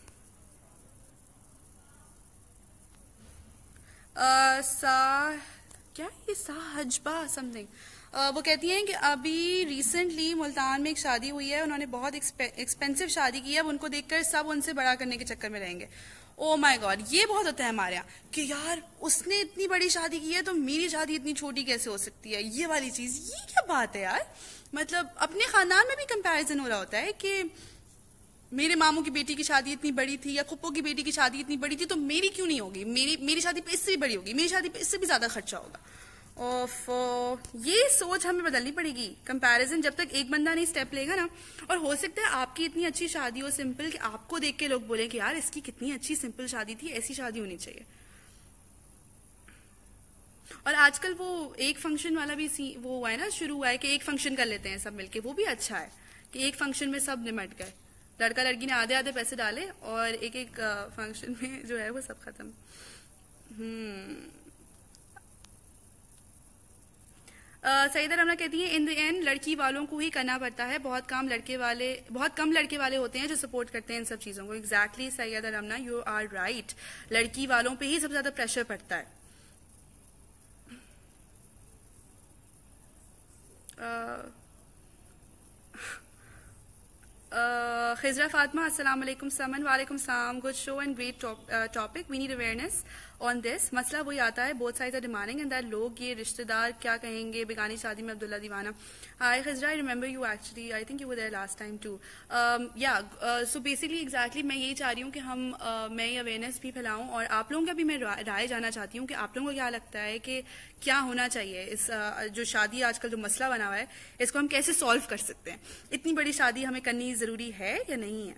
A: क्या ये साहजबा समथिंग, वो कहती हैं कि अभी रिसेंटली मुल्तान में एक शादी हुई है, उन्होंने बहुत एक्सपेंसिव शादी की है, अब उनको देखकर सब उनसे बड़ा करने के चक्कर में रहेंगे. ओ माय गॉड, ये बहुत होता है हमारे यहाँ कि यार उसने इतनी बड़ी शादी की है तो मेरी शादी इतनी छोटी कैसे हो सकती है, ये वाली चीज. ये क्या बात है यार, मतलब अपने खानदान में भी कंपैरिजन हो रहा होता है कि मेरे मामू की बेटी की शादी इतनी बड़ी थी या फुप्पो की बेटी की शादी इतनी बड़ी थी तो मेरी क्यों नहीं होगी, मेरी शादी पे इससे भी बड़ी होगी, मेरी शादी पे इससे भी ज्यादा खर्चा होगा. ये सोच हमें बदलनी पड़ेगी. कंपैरिजन जब तक एक बंदा नहीं स्टेप लेगा ना, और हो सकता है आपकी इतनी अच्छी शादी हो सिंपल कि आपको देख के लोग बोले कि यार इसकी कितनी अच्छी सिंपल शादी थी, ऐसी शादी होनी चाहिए. और आजकल वो एक फंक्शन वाला भी वो हुआ है ना, शुरू हुआ है कि एक फंक्शन कर लेते हैं सब मिलके, वो भी अच्छा है कि एक फंक्शन में सब निमट गए, लड़का लड़की ने आधे आधे पैसे डाले और एक एक फंक्शन में जो है वो सब खत्म. सईदा रमना कहती है इन द एंड लड़की वालों को ही करना पड़ता है, बहुत कम लड़के वाले होते हैं जो सपोर्ट करते हैं इन सब चीजों को. Exactly Saeeda Ramna, you are right. लड़की वालों पे ही सबसे ज्यादा प्रेशर पड़ता है. Khizra Fatma, Assalamu alaikum Saman, Walaikum salam. Good show and great topic. We need awareness on this. मसला वही आता है, both sides are demanding and that लोग ये रिश्तेदार क्या कहेंगे बेगानी शादी में अब्दुल्ला दीवाना. Hi Khizra, I remember you actually. I think you were there last time too. So basically exactly मैं यही चाह रही हूँ कि मैं ये awareness भी फैलाऊं और आप लोगों का भी मैं राय जानना चाहती हूँ कि आप लोगों को क्या लगता है कि क्या होना चाहिए इस जो शादी आजकल जो मसला बना हुआ है इसको हम कैसे सॉल्व कर सकते हैं. इतनी बड़ी शादी हमें करनी जरूरी है या नहीं है.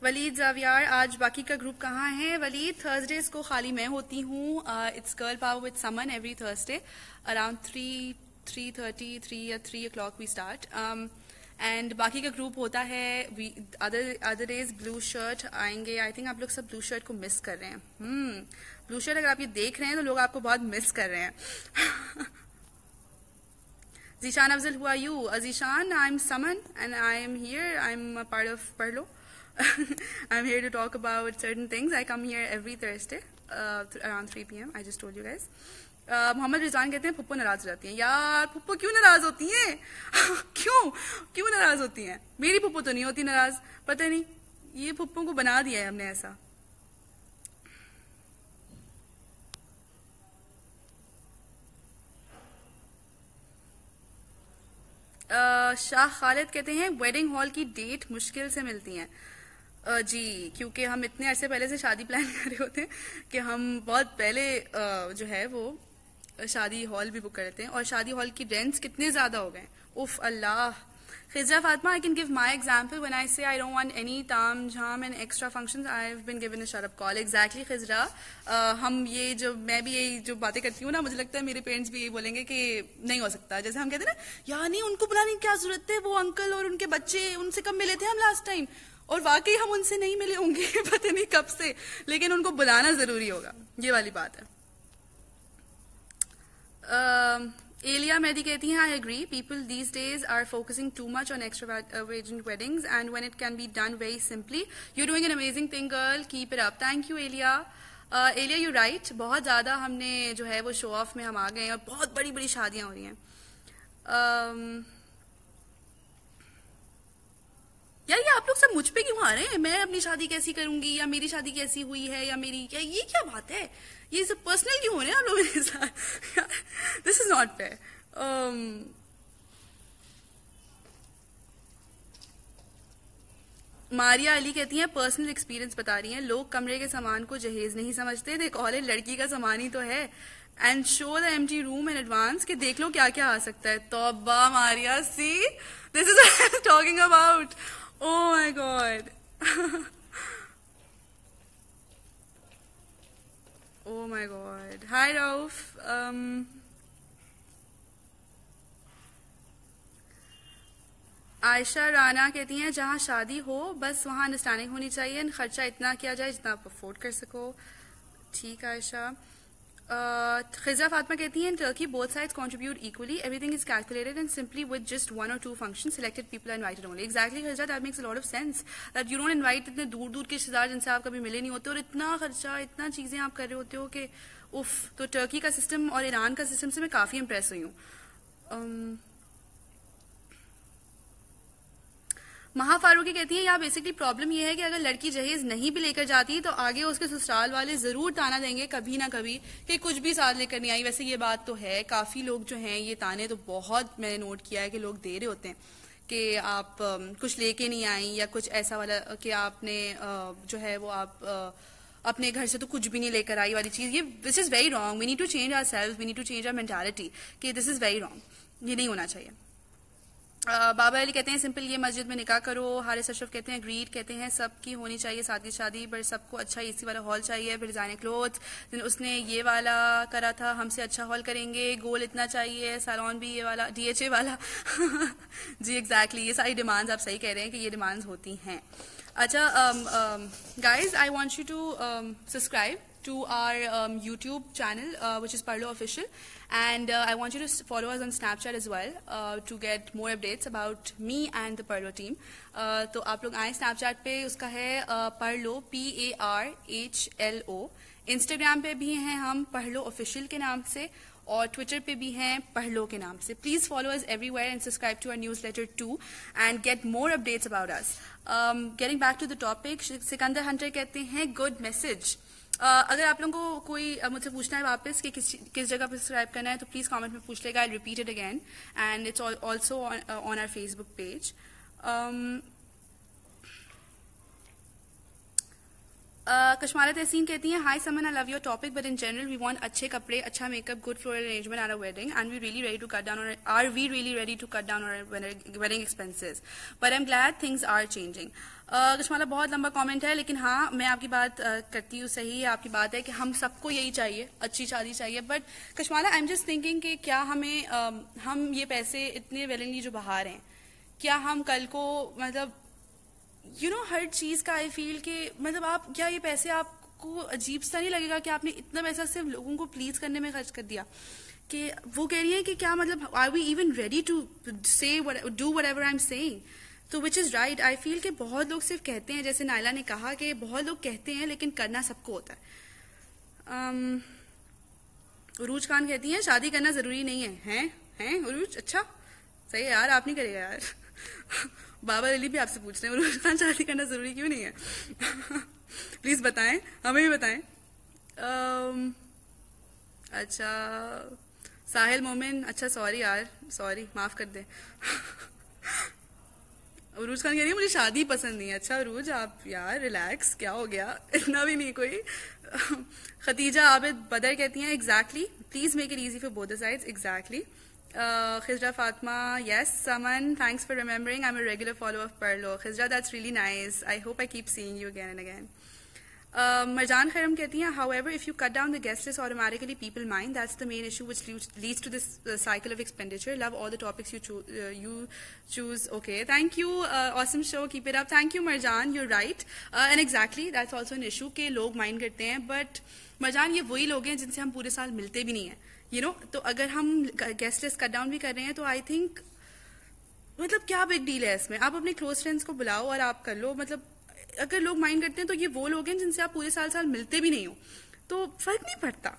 A: वलीद जावियार, आज बाकी का ग्रुप कहाँ है? वलीद, थर्सडेज को खाली मैं होती हूँ. It's girl power with someone every Thursday around 3:30 या 3 o'clock वी स्टार्ट. एंड बाकी का ग्रुप होता है अदर डेज. ब्लू शर्ट आएंगे. आई थिंक आप लोग सब ब्लू शर्ट को मिस कर रहे हैं. ब्लू शर्ट अगर आप ये देख रहे हैं तो लोग आपको बहुत मिस कर रहे हैं. Zishan Afzal, who are you? Zishan, I'm Saman and I am here. I'm a part of Parlo. I'm here to talk about certain things. I come here every Thursday around 3 p.m. I just told you guys. Mohammad Rizwan कहते हैं पुप्पो नाराज हो जाती हैं. यार पुप्पो क्यों नाराज होती हैं? क्यों नाराज होती हैं? मेरी पुप्पो तो नहीं होती नाराज. पता नहीं ये पुप्पो को बना दिया है हमने ऐसा. शाह खालिद कहते हैं वेडिंग हॉल की डेट मुश्किल से मिलती हैं. जी, क्योंकि हम इतने अरसे पहले से शादी प्लान कर रहे होते हैं कि हम बहुत पहले जो है वो शादी हॉल भी बुक कर लेते हैं और शादी हॉल की रेंट्स कितने ज्यादा हो गए. उफ अल्लाह. Khizra Fatma, I can give my example when I say I don't want any taam jam and extra functions. I've been given a shut up call. Exactly Khizra. मैं भी यही जो बातें करती हूँ ना, मुझे लगता है मेरे पेरेंट्स भी यही बोलेंगे कि नहीं हो सकता. जैसे हम कहते हैं ना, यार नहीं उनको बुलाने की क्या जरूरत है, वो अंकल और उनके बच्चे, उनसे कब मिले थे हम लास्ट टाइम. और वाकई हम उनसे नहीं मिले होंगे पता नहीं कब से, लेकिन उनको बुलाना जरूरी होगा. ये वाली बात है. एलिया मेहदी कहती हैं I agree. People these days are focusing too much on extravagant weddings and when it can be done very simply. You're doing an amazing thing girl. Keep it up. Thank you Aliya. Aliya you right. बहुत ज्यादा हमने जो है वो show of में हम आ गए और बहुत बड़ी बड़ी शादियां हो रही हैं. यार ये आप लोग सब मुझ पे क्यों आ रहे हैं? मैं अपनी शादी कैसी करूंगी या मेरी शादी कैसी हुई है या मेरी क्या, ये क्या बात है? ये सब पर्सनल क्यों हो रहे हैं आप लोग मेरे साथ? This is not fair. Maria Ali कहती हैं पर्सनल एक्सपीरियंस बता रही हैं. लोग कमरे के सामान को जहेज नहीं समझते. दे कॉल इट लड़की का सामान ही तो है. And show the empty room in advance कि देख लो क्या क्या आ सकता है. तौबा Maria, see this is what I am talking about. Oh my god. Oh my god. Hi Rauf. Ayesha Rana कहती हैं जहां शादी हो बस वहां अंडरस्टैंडिंग होनी चाहिए. खर्चा इतना किया जाए जितना आप अफोर्ड कर सको. ठीक आयशा. Khizra Fatma कहती हैं in Turkey both sides contribute equally. Everything is calculated and simply with just 1 or 2 functions selected people are invited only. Exactly Khizra, that makes a lot of sense. That you don't invite इतने दूर दूर के रिश्तेदार जिनसे आप कभी मिले नहीं होते और इतना खर्चा इतना चीजें आप कर रहे होते हो कि उफ. तो टर्की का सिस्टम और ईरान का सिस्टम से मैं काफी इम्प्रेस हुई हूँ. महा फारूकी कहती है यार बेसिकली प्रॉब्लम ये है कि अगर लड़की जहेज नहीं भी लेकर जाती तो आगे उसके ससुराल वाले जरूर ताना देंगे कभी ना कभी कि कुछ भी साथ लेकर नहीं आई. वैसे ये बात तो है, काफी लोग जो हैं ये ताने तो बहुत मैंने नोट किया है कि लोग दे रहे होते हैं कि आप कुछ लेके नहीं आई या कुछ ऐसा वाला कि आपने जो है वो आप अपने घर से तो कुछ भी नहीं लेकर आई वाली चीज. ये this is very wrong. We need to change our self. We need to change our mentality कि दिस इज वेरी रॉन्ग. ये नहीं होना चाहिए. बाबा अली कहते हैं सिंपल ये मस्जिद में निकाह करो. हारिस अशरफ कहते हैं ग्रीड. कहते हैं सबकी होनी चाहिए साथ की शादी पर सबको अच्छा एसी वाला हॉल चाहिए. फिर डिजाइनर क्लोथ. उसने ये वाला करा था हमसे अच्छा हॉल करेंगे. गोल इतना चाहिए. सैलून भी ये वाला DHA वाला. जी एग्जैक्टली. ये सारी डिमांड्स आप सही कह रहे हैं कि ये डिमांड्स होती हैं. अच्छा guys I want you to subscribe to our YouTube channel which is Parlo Official and I want you to follow us on Snapchat as well to get more updates about me and the Parlo team. तो आप लोग आए Snapchat पे. उसका है Parlo PARHLO. Instagram पे भी हैं हम Parlo Official के नाम से और ट्विटर पे भी हैं पढ़ लो के नाम से. Please follow us everywhere and subscribe to our newsletter to and get more updates about us. Getting back to the topic, Sikandar Hunter कहते हैं गुड मैसेज. अगर आप लोगों को कोई मुझसे पूछना है वापस कि किस जगह पर सब्सक्राइब करना है तो प्लीज कमेंट में पूछ लेगा. I repeat it again and it's also on our Facebook page. Kashmara Tehseen कहती हैं hi Saman, I love your topic but in general we want अच्छे कपड़े, अच्छा makeup, good floral arrangement at a wedding and we really ready to cut down on wedding expenses but I am glad things are changing. Kashmara बहुत लंबा comment है लेकिन हाँ मैं आपकी बात करती हूँ, सही है आपकी बात है कि हम सबको यही चाहिए, अच्छी शादी चाहिए. But Kashmara I am just thinking कि क्या हमें हम ये पैसे इतने विलिंगली जो बहा रहे हैं, क्या हम कल को मतलब हर चीज का आई फील कि मतलब आप क्या ये पैसे आपको अजीब सा नहीं लगेगा कि आपने इतना पैसा सिर्फ लोगों को प्लीज करने में खर्च कर दिया? कि वो कह रही है कि क्या मतलब are we even ready to say do whatever I am saying? तो which is right. I feel कि बहुत लोग सिर्फ कहते हैं, जैसे नायला ने कहा कि बहुत लोग कहते हैं लेकिन करना सबको होता है. उरूज खान कहती है शादी करना जरूरी नहीं है. हैं उरूज? अच्छा सही है यार, आप नहीं करेगा यार. बाबा अली भी आपसे पूछ रहे हैं उरूज खान शादी करना जरूरी क्यों नहीं है? प्लीज बताएं, हमें भी बताएं. अच्छा साहिल मोमिन, अच्छा सॉरी यार, सॉरी माफ कर दे. उरूज खान कह रही है मुझे शादी पसंद नहीं है. अच्छा उरूज आप यार रिलैक्स, क्या हो गया, इतना भी नहीं कोई. खतीजा आबिद बदर कहती हैं exactly, please make it easy for both the sides. Exactly. Khizra Fatma, yes, Saman, thanks for remembering. I'm a regular follower of Parlo. Khizra, that's really nice. I hope I keep seeing you again and again. Marjan Khairam कहती हैं, however, if you cut down the guest list, automatically people mind. That's the main issue which leads to this cycle of expenditure. Love all the topics you choose. Okay, thank you. Awesome show. Keep it up. Thank you, Marjan. You're right. And exactly, that's also an issue कि लोग mind करते हैं. But Marjan, ये वही लोग हैं जिनसे हम पूरे साल मिलते भी नहीं हैं. तो अगर हम गेस्ट लिस्ट कट डाउन भी कर रहे हैं तो आई थिंक मतलब क्या बिग डील है इसमें? आप अपने क्लोज फ्रेंड्स को बुलाओ और आप कर लो. मतलब अगर लोग माइंड करते हैं तो ये वो लोग हैं जिनसे आप पूरे साल मिलते भी नहीं हो, तो फर्क नहीं पड़ता.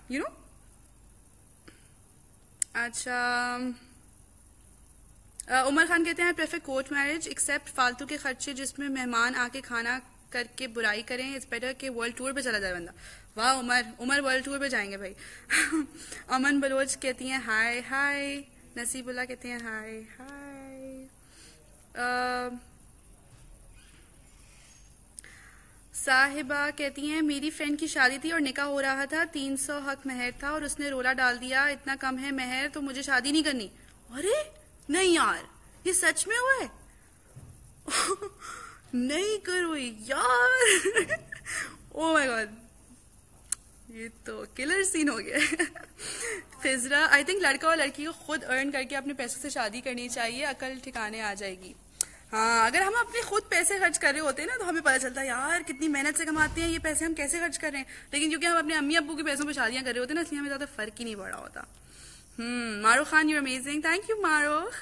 A: अच्छा उमर खान कहते हैं I prefer court marriage except फालतू के खर्चे जिसमें मेहमान आके खाना करके बुराई करें. इट्स बेटर कि वर्ल्ड टूर पे चला जाए बंदा. वाह उमर वर्ल्ड टूर पे जाएंगे भाई. अमन बलोच कहती हैं हाय हाय. नसीबुल्ला कहती हैं हाय हाय. साहिबा कहती हैं मेरी फ्रेंड की शादी थी और निकाह हो रहा था, 300 हक महर था और उसने रोला डाल दिया इतना कम है महर तो मुझे शादी नहीं करनी. अरे नहीं यार, ये सच में हुआ है? नहीं करो यार. ओ माय गॉड, ये तो किलर सीन हो गया. खिजरा, आई थिंक लड़का और लड़की को खुद अर्न करके अपने पैसों से शादी करनी चाहिए, अकल ठिकाने आ जाएगी. हाँ, अगर हम अपने खुद पैसे खर्च कर रहे होते हैं ना तो हमें पता चलता है यार कितनी मेहनत से कमाते हैं, ये पैसे हम कैसे खर्च कर रहे हैं. लेकिन क्योंकि हम अपने अम्मी अब्बू के पैसों पे शादियां कर रहे होते हैं ना, इसलिए हमें ज्यादा फर्क ही नहीं पड़ा होता. Marukh Khan, you amazing. Thank you Marukh.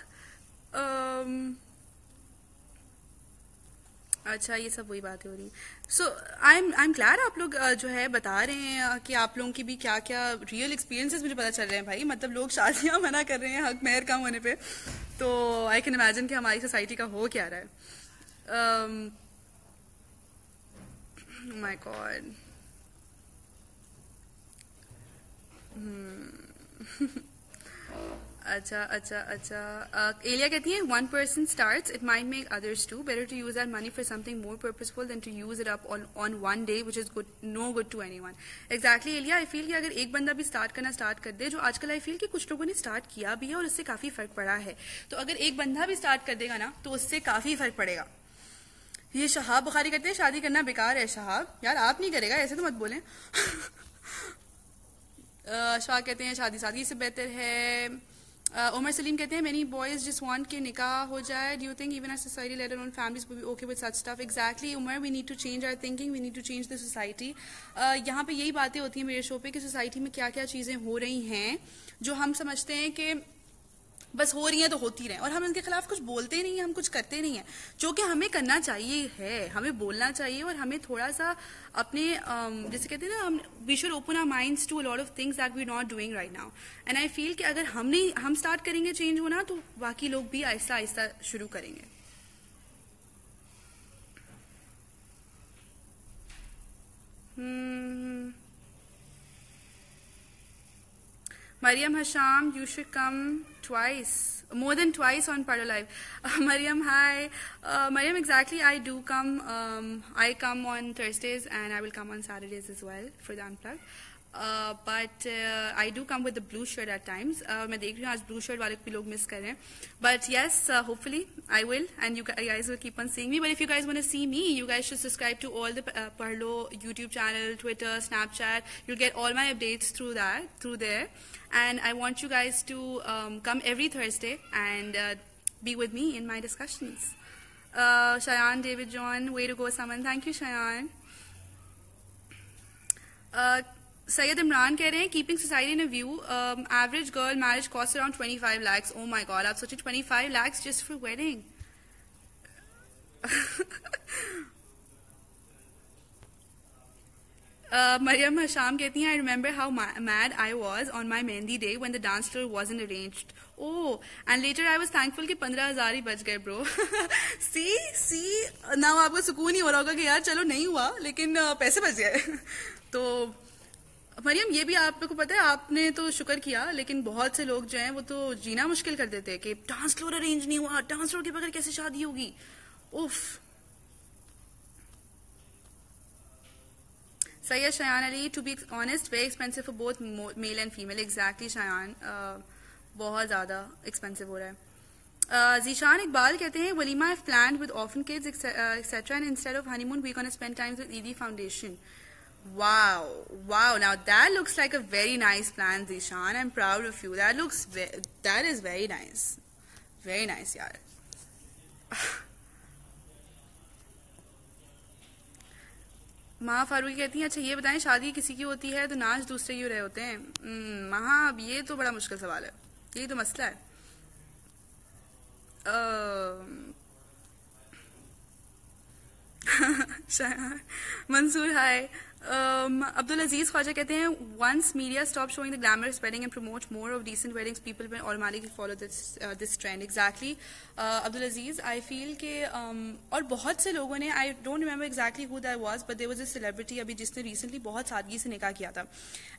A: अच्छा ये सब वही बातें हो रही. सो आई एम ग्लैड आप लोग जो है बता रहे हैं कि आप लोगों की भी क्या क्या रियल एक्सपीरियंसेस मुझे पता चल रहे हैं भाई. मतलब लोग शादियां मना कर रहे हैं हक मेहर कम होने पे, तो आई कैन इमेजिन कि हमारी सोसाइटी का हो क्या रहा है. My god. अच्छा. एलिया कहती है 1 person starts, it might make others too. Better to use that money for something more purposeful than to use it up on one day, which is no good to anyone. Exactly Aliya, I feel कि अगर एक बंदा भी start करना start कर दे, जो आजकल आई feel कि कुछ लोगों ने स्टार्ट किया भी है और उससे काफी फर्क पड़ा है, तो अगर एक बंदा भी स्टार्ट कर देगा ना तो उससे काफी फर्क पड़ेगा. ये शहाब बुखारी कहते हैं शादी करना बेकार है. शहाब यार आप नहीं करेगा, ऐसे तो मत बोलें. शाह कहते हैं शादी से बेहतर है. उमर सलीम कहते हैं many boys just want कि निकाह हो जाए. Do you think even our society, let alone families, will be okay with such stuff? Exactly, Umar, we need to change our thinking, we need to change the society. यहाँ पे यही बातें होती हैं मेरे शो पे कि सोसाइटी में क्या क्या चीजें हो रही हैं जो हम समझते हैं कि बस हो रही हैं तो होती रहें, और हम इनके खिलाफ कुछ बोलते ही नहीं हैं, हम कुछ करते नहीं हैं, जो कि हमें करना चाहिए है, हमें बोलना चाहिए, और हमें थोड़ा सा अपने जैसे कहते हैं ना, हम we should open our minds to a lot of things that we not doing right now. And I feel कि अगर हम स्टार्ट करेंगे चेंज होना, तो बाकी लोग भी आहिस्ता आहिस्ता शुरू करेंगे। Mariam Hasham, you should come twice, more than twice on Pardo Live. Mariam, hi. Mariam, exactly, I do come. I come on Thursdays and I will come on Saturdays as well for the Unplugged. But I do come with the blue shirt at times. मैं देख रही हूँ आज blue shirt वाले भी लोग miss कर रहे हैं. But yes, hopefully I will, and you guys will keep on seeing me. But if you guys want to see me, you guys should subscribe to all the Parlo YouTube channel, Twitter, Snapchat. You'll get all my updates through there. And I want you guys to come every Thursday and be with me in my discussions. Shayan, David John, way to go, Saman. Thank you, Shayan. Syed Imran कह रहे हैं keeping society in a view, average girl marriage costs around 25 lakhs. Oh my god, आप सोचिए 25 lakhs just for wedding. Mariam Hasham कहती हैं I remember how mad I was on my Mehndi day when the dance floor wasn't arranged. Oh, and later I was thankful कि 15,000 ही बच गए bro. see now आपको सुकून ही हो रहा होगा कि यार चलो नहीं हुआ लेकिन पैसे बच गए. तो मरियम, ये भी आपको पता है, आपने तो शुक्र किया, लेकिन बहुत से लोग जो हैं वो तो जीना मुश्किल कर देते हैं कि डांस फ्लोर अरेंज नहीं हुआ, डांस फ्लोर के बगैर कैसे शादी होगी. उफ. Sayyid Shayan Ali, to be honest, very expensive for both male and female. Exactly, Shayan. बहुत ज़्यादा expensive हो रहा है. Zishan Iqbal कहते हैं Walima I've planned with orphan kids etc. and instead of honeymoon we're going to spend time with ED Foundation. Wow. Now that looks like a very nice plan, Zishan. I'm proud of you. That is very nice. Very nice, yaar. माँ फारूकी कहती हैं अच्छा ये बताएं शादी किसी की होती है तो नाच दूसरे क्यों रहे होते हैं. महा, अब ये तो बड़ा मुश्किल सवाल है, यही तो मसला है. मंसूर हाय. अब्दुल अजीज ख्वाजा कहते हैं once media stop showing the glamorous wedding and promote more of decent weddings, people will automatically follow this trend. Exactly, Abdul Aziz, I feel कि और बहुत से लोगों ने, I don't remember exactly who that was, but there was a celebrity अभी जिसने recently बहुत सादगी से निकाह किया था,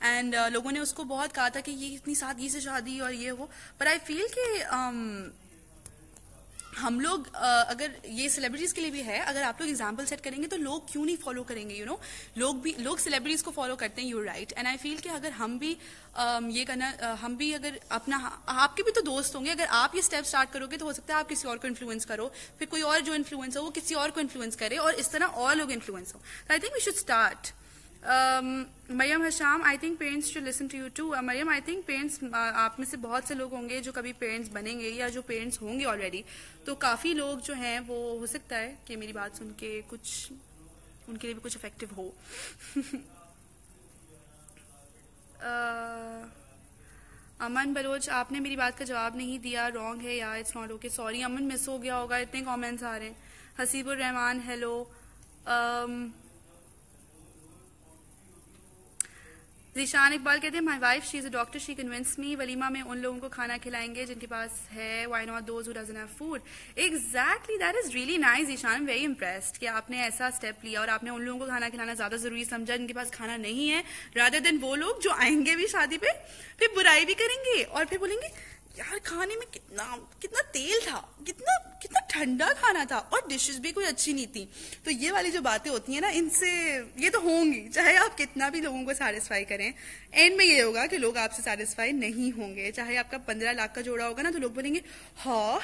A: and लोगों ने उसको बहुत कहा था कि ये इतनी सादगी से शादी और ये हो, but I feel कि हम लोग अगर ये सेलिब्रिटीज के लिए भी है, अगर आप लोग एग्जाम्पल सेट करेंगे तो लोग क्यों नहीं फॉलो करेंगे. लोग सेलिब्रिटीज को फॉलो करते हैं. You're right. And I feel कि अगर हम भी ये करना, हम भी अगर अपना, आपके भी तो दोस्त होंगे, अगर आप ये स्टेप स्टार्ट करोगे तो हो सकता है आप किसी और को इन्फ्लुएंस करो, फिर कोई और जो इन्फ्लुएंस हो वो किसी और को इन्फ्लुएंस करे, और इस तरह और लोग इन्फ्लुएंस हो. I think we should start. Maryam Hasham, I think parents should listen to you too. Maryam, I think parents, आप में से बहुत से लोग होंगे जो कभी पेरेंट्स बनेंगे या जो पेरेंट्स होंगे ऑलरेडी, तो काफ़ी लोग जो हैं वो हो सकता है कि मेरी बात सुन के कुछ उनके लिए भी कुछ इफेक्टिव हो. अमन बलोच, आपने मेरी बात का जवाब नहीं दिया, रॉन्ग है यार, it's not okay. Sorry Aman, miss हो गया होगा, इतने कमेंट्स आ रहे हैं. हसीबुर रहमान, हेलो. जीशान इकबाल कहते हैं my wife she is a doctor, she convince me walima में उन लोगों को खाना खिलाएंगे जिनके पास है, why not those who doesn't have food. Exactly, that is really nice Zeeshan. I am very impressed कि आपने ऐसा स्टेप लिया और आपने उन लोगों को खाना खिलाना ज्यादा जरूरी समझा जिनके पास खाना नहीं है, रादर देन वो लोग जो आएंगे भी शादी पे फिर बुराई भी करेंगे और फिर बोलेंगे यार खाने में कितना तेल था, कितना ठंडा खाना था और डिशेस भी कोई अच्छी नहीं थी. तो ये वाली जो बातें होती हैं ना, इनसे ये तो होंगी, चाहे आप कितना भी लोगों को सेटिस्फाई करें, एंड में ये होगा कि लोग आपसे सेटिस्फाई नहीं होंगे. चाहे आपका 15 लाख का जोड़ा होगा ना, तो लोग बोलेंगे हाँ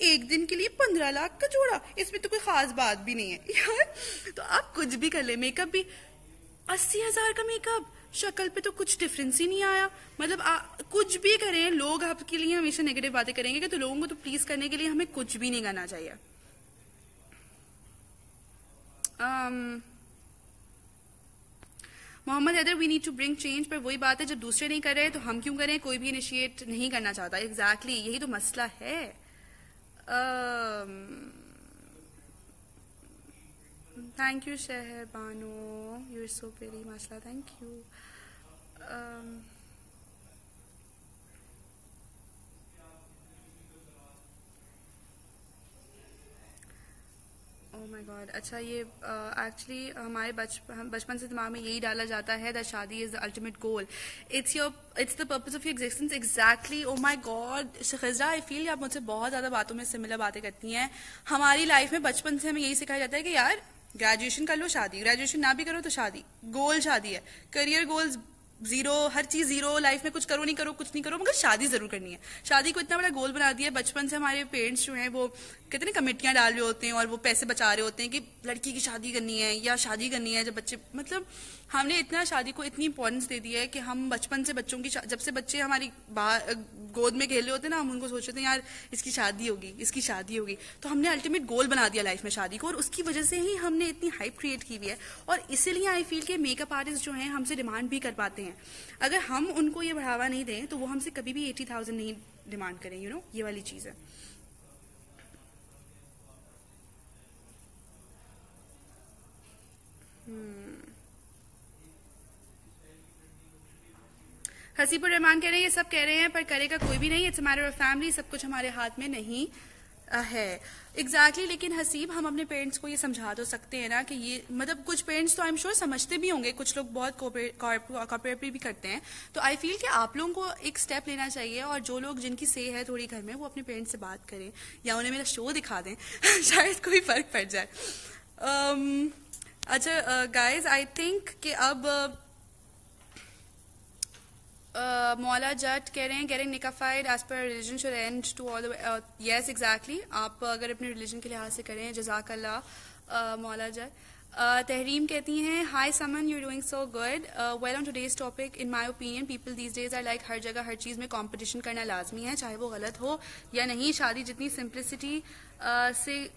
A: एक दिन के लिए 15 लाख का जोड़ा, इसमें तो कोई खास बात भी नहीं है यार. तो आप कुछ भी कर ले, मेकअप भी 80,000 का मेकअप, शक्ल पे तो कुछ डिफरेंस ही नहीं आया. मतलब कुछ भी करें, लोग आपके लिए हमेशा नेगेटिव बातें करेंगे कि तो लोगों को तो प्लीज करने के लिए हमें कुछ भी नहीं करना चाहिए. Mohammad Haider, we need to bring change, पर वही बात है जब दूसरे नहीं कर रहे तो हम क्यों करें? कोई भी इनिशिएट नहीं करना चाहता। एग्जैक्टली यही तो मसला है। Thank you Shahar Bano, you are so pretty माशाल्लाह, thank you. Oh my god, अच्छा ये एक्चुअली हमारे बचपन से दिमाग में यही डाला जाता है that shaadi is the ultimate goal, it's the purpose of your existence. Exactly, oh my god Khizra, I feel आप मुझसे बहुत ज्यादा बातों में सिमिलर बातें करती हैं। हमारी लाइफ में बचपन से हमें यही सिखाया जाता है कि यार ग्रेजुएशन कर लो शादी, ग्रेजुएशन ना भी करो तो शादी, गोल शादी है, करियर गोल्स जीरो, हर चीज जीरो, लाइफ में कुछ करो नहीं करो, कुछ नहीं करो, मगर शादी जरूर करनी है। शादी को इतना बड़ा गोल बना दिया है। बचपन से हमारे पेरेंट्स जो हैं वो कितने कमेटियां डाल रहे होते हैं और वो पैसे बचा रहे होते हैं कि लड़की की शादी करनी है या शादी करनी है। जब बच्चे, मतलब हमने इतना शादी को इतनी इंपॉर्टेंस दे दी है कि हम बचपन से बच्चों की, जब से बच्चे हमारी गोद में खेल रहे होते हैं ना, हम उनको सोचते हैं यार इसकी शादी होगी, इसकी शादी होगी। तो हमने अल्टीमेट गोल बना दिया लाइफ में शादी को, और उसकी वजह से ही हमने इतनी हाइप क्रिएट की हुई है। और इसीलिए आई फील के मेकअप आर्टिस्ट जो हैं हमसे डिमांड भी कर पाते हैं। अगर हम उनको ये बढ़ावा नहीं दें तो वो हमसे कभी भी 80,000 नहीं डिमांड करें, यू नो, ये वाली चीज है। हसीबुर रहमान कह रहे हैं ये सब कह रहे हैं पर करेगा कोई भी नहीं, it's a matter of family, सब कुछ हमारे हाथ में नहीं है। एग्जैक्टली, लेकिन हसीब हम अपने पेरेंट्स को ये समझा तो सकते हैं ना कि ये, मतलब कुछ पेरेंट्स तो आई एम श्योर समझते भी होंगे, कुछ लोग बहुत कॉपरेट भी करते हैं। तो आई फील कि आप लोगों को एक स्टेप लेना चाहिए, और जो लोग जिनकी से है थोड़ी घर में, वो अपने पेरेंट्स से बात करें या उन्हें मेरा शो दिखा दें शायद कोई फर्क पड़ जाए। अच्छा गाइज, आई थिंक कि अब मौला जट कह रहे हैं गेटिंग निकाफाइड as per religion should end to all the, yes exactly, आप अगर अपने रिलीजन के लिहाज से करें, जज़ाकल्लाह मौला जट। तहरीम कहती हैं hi Saman, you doing so good well on today's topic. In my opinion people these days are like हर जगह हर चीज में कंपटीशन करना लाजमी है, चाहे वो गलत हो या नहीं। शादी जितनी सिंप्लिसिटी से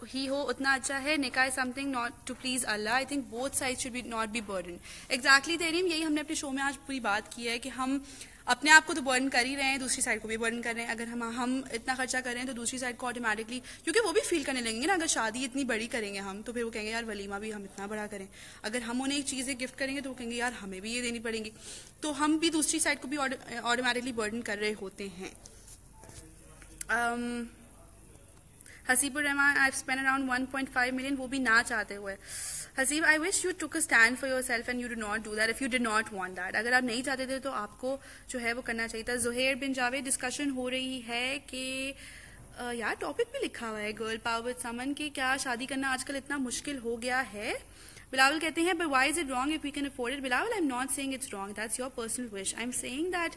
A: ही हो उतना अच्छा है। निकाह is something not to please Allah. I think both side should be not be burden. Exactly Tehreem, यही हमने अपने शो में आज पूरी बात की है कि हम अपने आप को तो बर्न कर ही रहे हैं, दूसरी साइड को भी बर्न कर रहे हैं। अगर हम इतना खर्चा कर रहे हैं तो दूसरी साइड को ऑटोमेटिकली, क्योंकि वो भी फील करने लगेंगे ना, अगर शादी इतनी बड़ी करेंगे हम तो फिर वो कहेंगे यार वलीमा भी हम इतना बड़ा करें। अगर हम उन्हें चीजें गिफ्ट करेंगे तो वो कहेंगे यार हमें भी ये देनी पड़ेंगी। तो हम भी दूसरी साइड को भी ऑटोमेटिकली बर्डन कर रहे होते हैं। Hasibur Rahman, I spend around 1.5 million, वो भी ना चाहते हुए। Haseeb, I wish you took a stand for your self and you do not do that if you did not want that. अगर आप नहीं चाहते थे तो आपको जो है वो करना चाहिए था। जुहैर बिन जावेद, डिस्कशन हो रही है कि यार टॉपिक भी लिखा हुआ है गर्ल पावर विद समन कि क्या शादी करना आजकल इतना मुश्किल हो गया है। बिलावल कहते हैं but why is it wrong if we can afford it. Bilawal, I am not saying it's wrong, that's your personal wish. I am saying that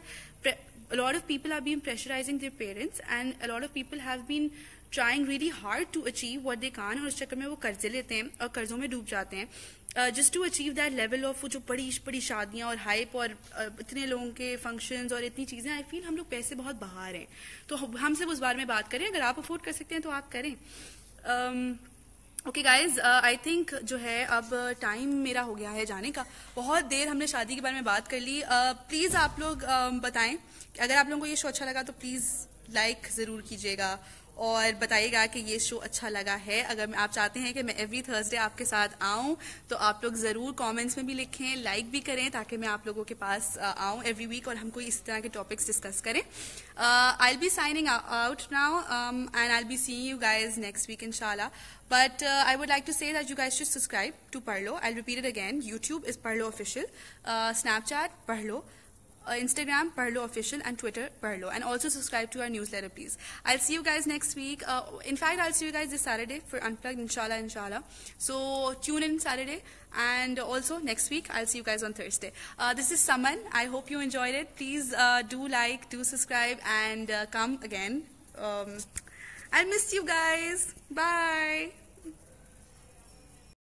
A: a lot of people are being pressurizing their parents and a lot of people have been trying really hard to achieve what they can, और उस चक्कर में वो कर्जे लेते हैं और कर्जों में डूब जाते हैं just to achieve that level of जो बड़ी बड़ी शादियां और हाइप और इतने लोगों के फंक्शंस और इतनी चीजें। आई फील हम लोग पैसे बहुत बहा रहे हैं, तो हम सिर्फ उस बारे में बात करें। अगर आप अफोर्ड कर सकते हैं तो आप करें। ओके गाइज, आई थिंक जो है अब टाइम मेरा हो गया है जाने का। बहुत देर हमने शादी के बारे में बात कर ली। प्लीज आप लोग बताएं अगर आप लोगों को ये शो अच्छा लगा तो प्लीज लाइक जरूर कीजिएगा और बताइएगा कि ये शो अच्छा लगा है। अगर आप चाहते हैं कि मैं एवरी थर्सडे आपके साथ आऊं तो आप लोग जरूर कमेंट्स में भी लिखें, लाइक भी करें, ताकि मैं आप लोगों के पास आऊं एवरी वीक और हम कोई इस तरह के टॉपिक्स डिस्कस करें। I will be signing out now and I will be seeing you guys next week इंशाल्लाह। But I would like to say that you guys should subscribe to Parlo. I'll repeat it again. YouTube is Parlo Official. Snapchat, Parlo. Instagram, Parlo Official. And Twitter, Parlo. And also subscribe to our newsletter, please. I'll see you guys next week. In fact, I'll see you guys this Saturday for Unplugged, inshallah. So tune in Saturday. And also next week, I'll see you guys on Thursday. This is Saman. I hope you enjoyed it. Please do like, do subscribe, and come again. I missed you guys. Bye.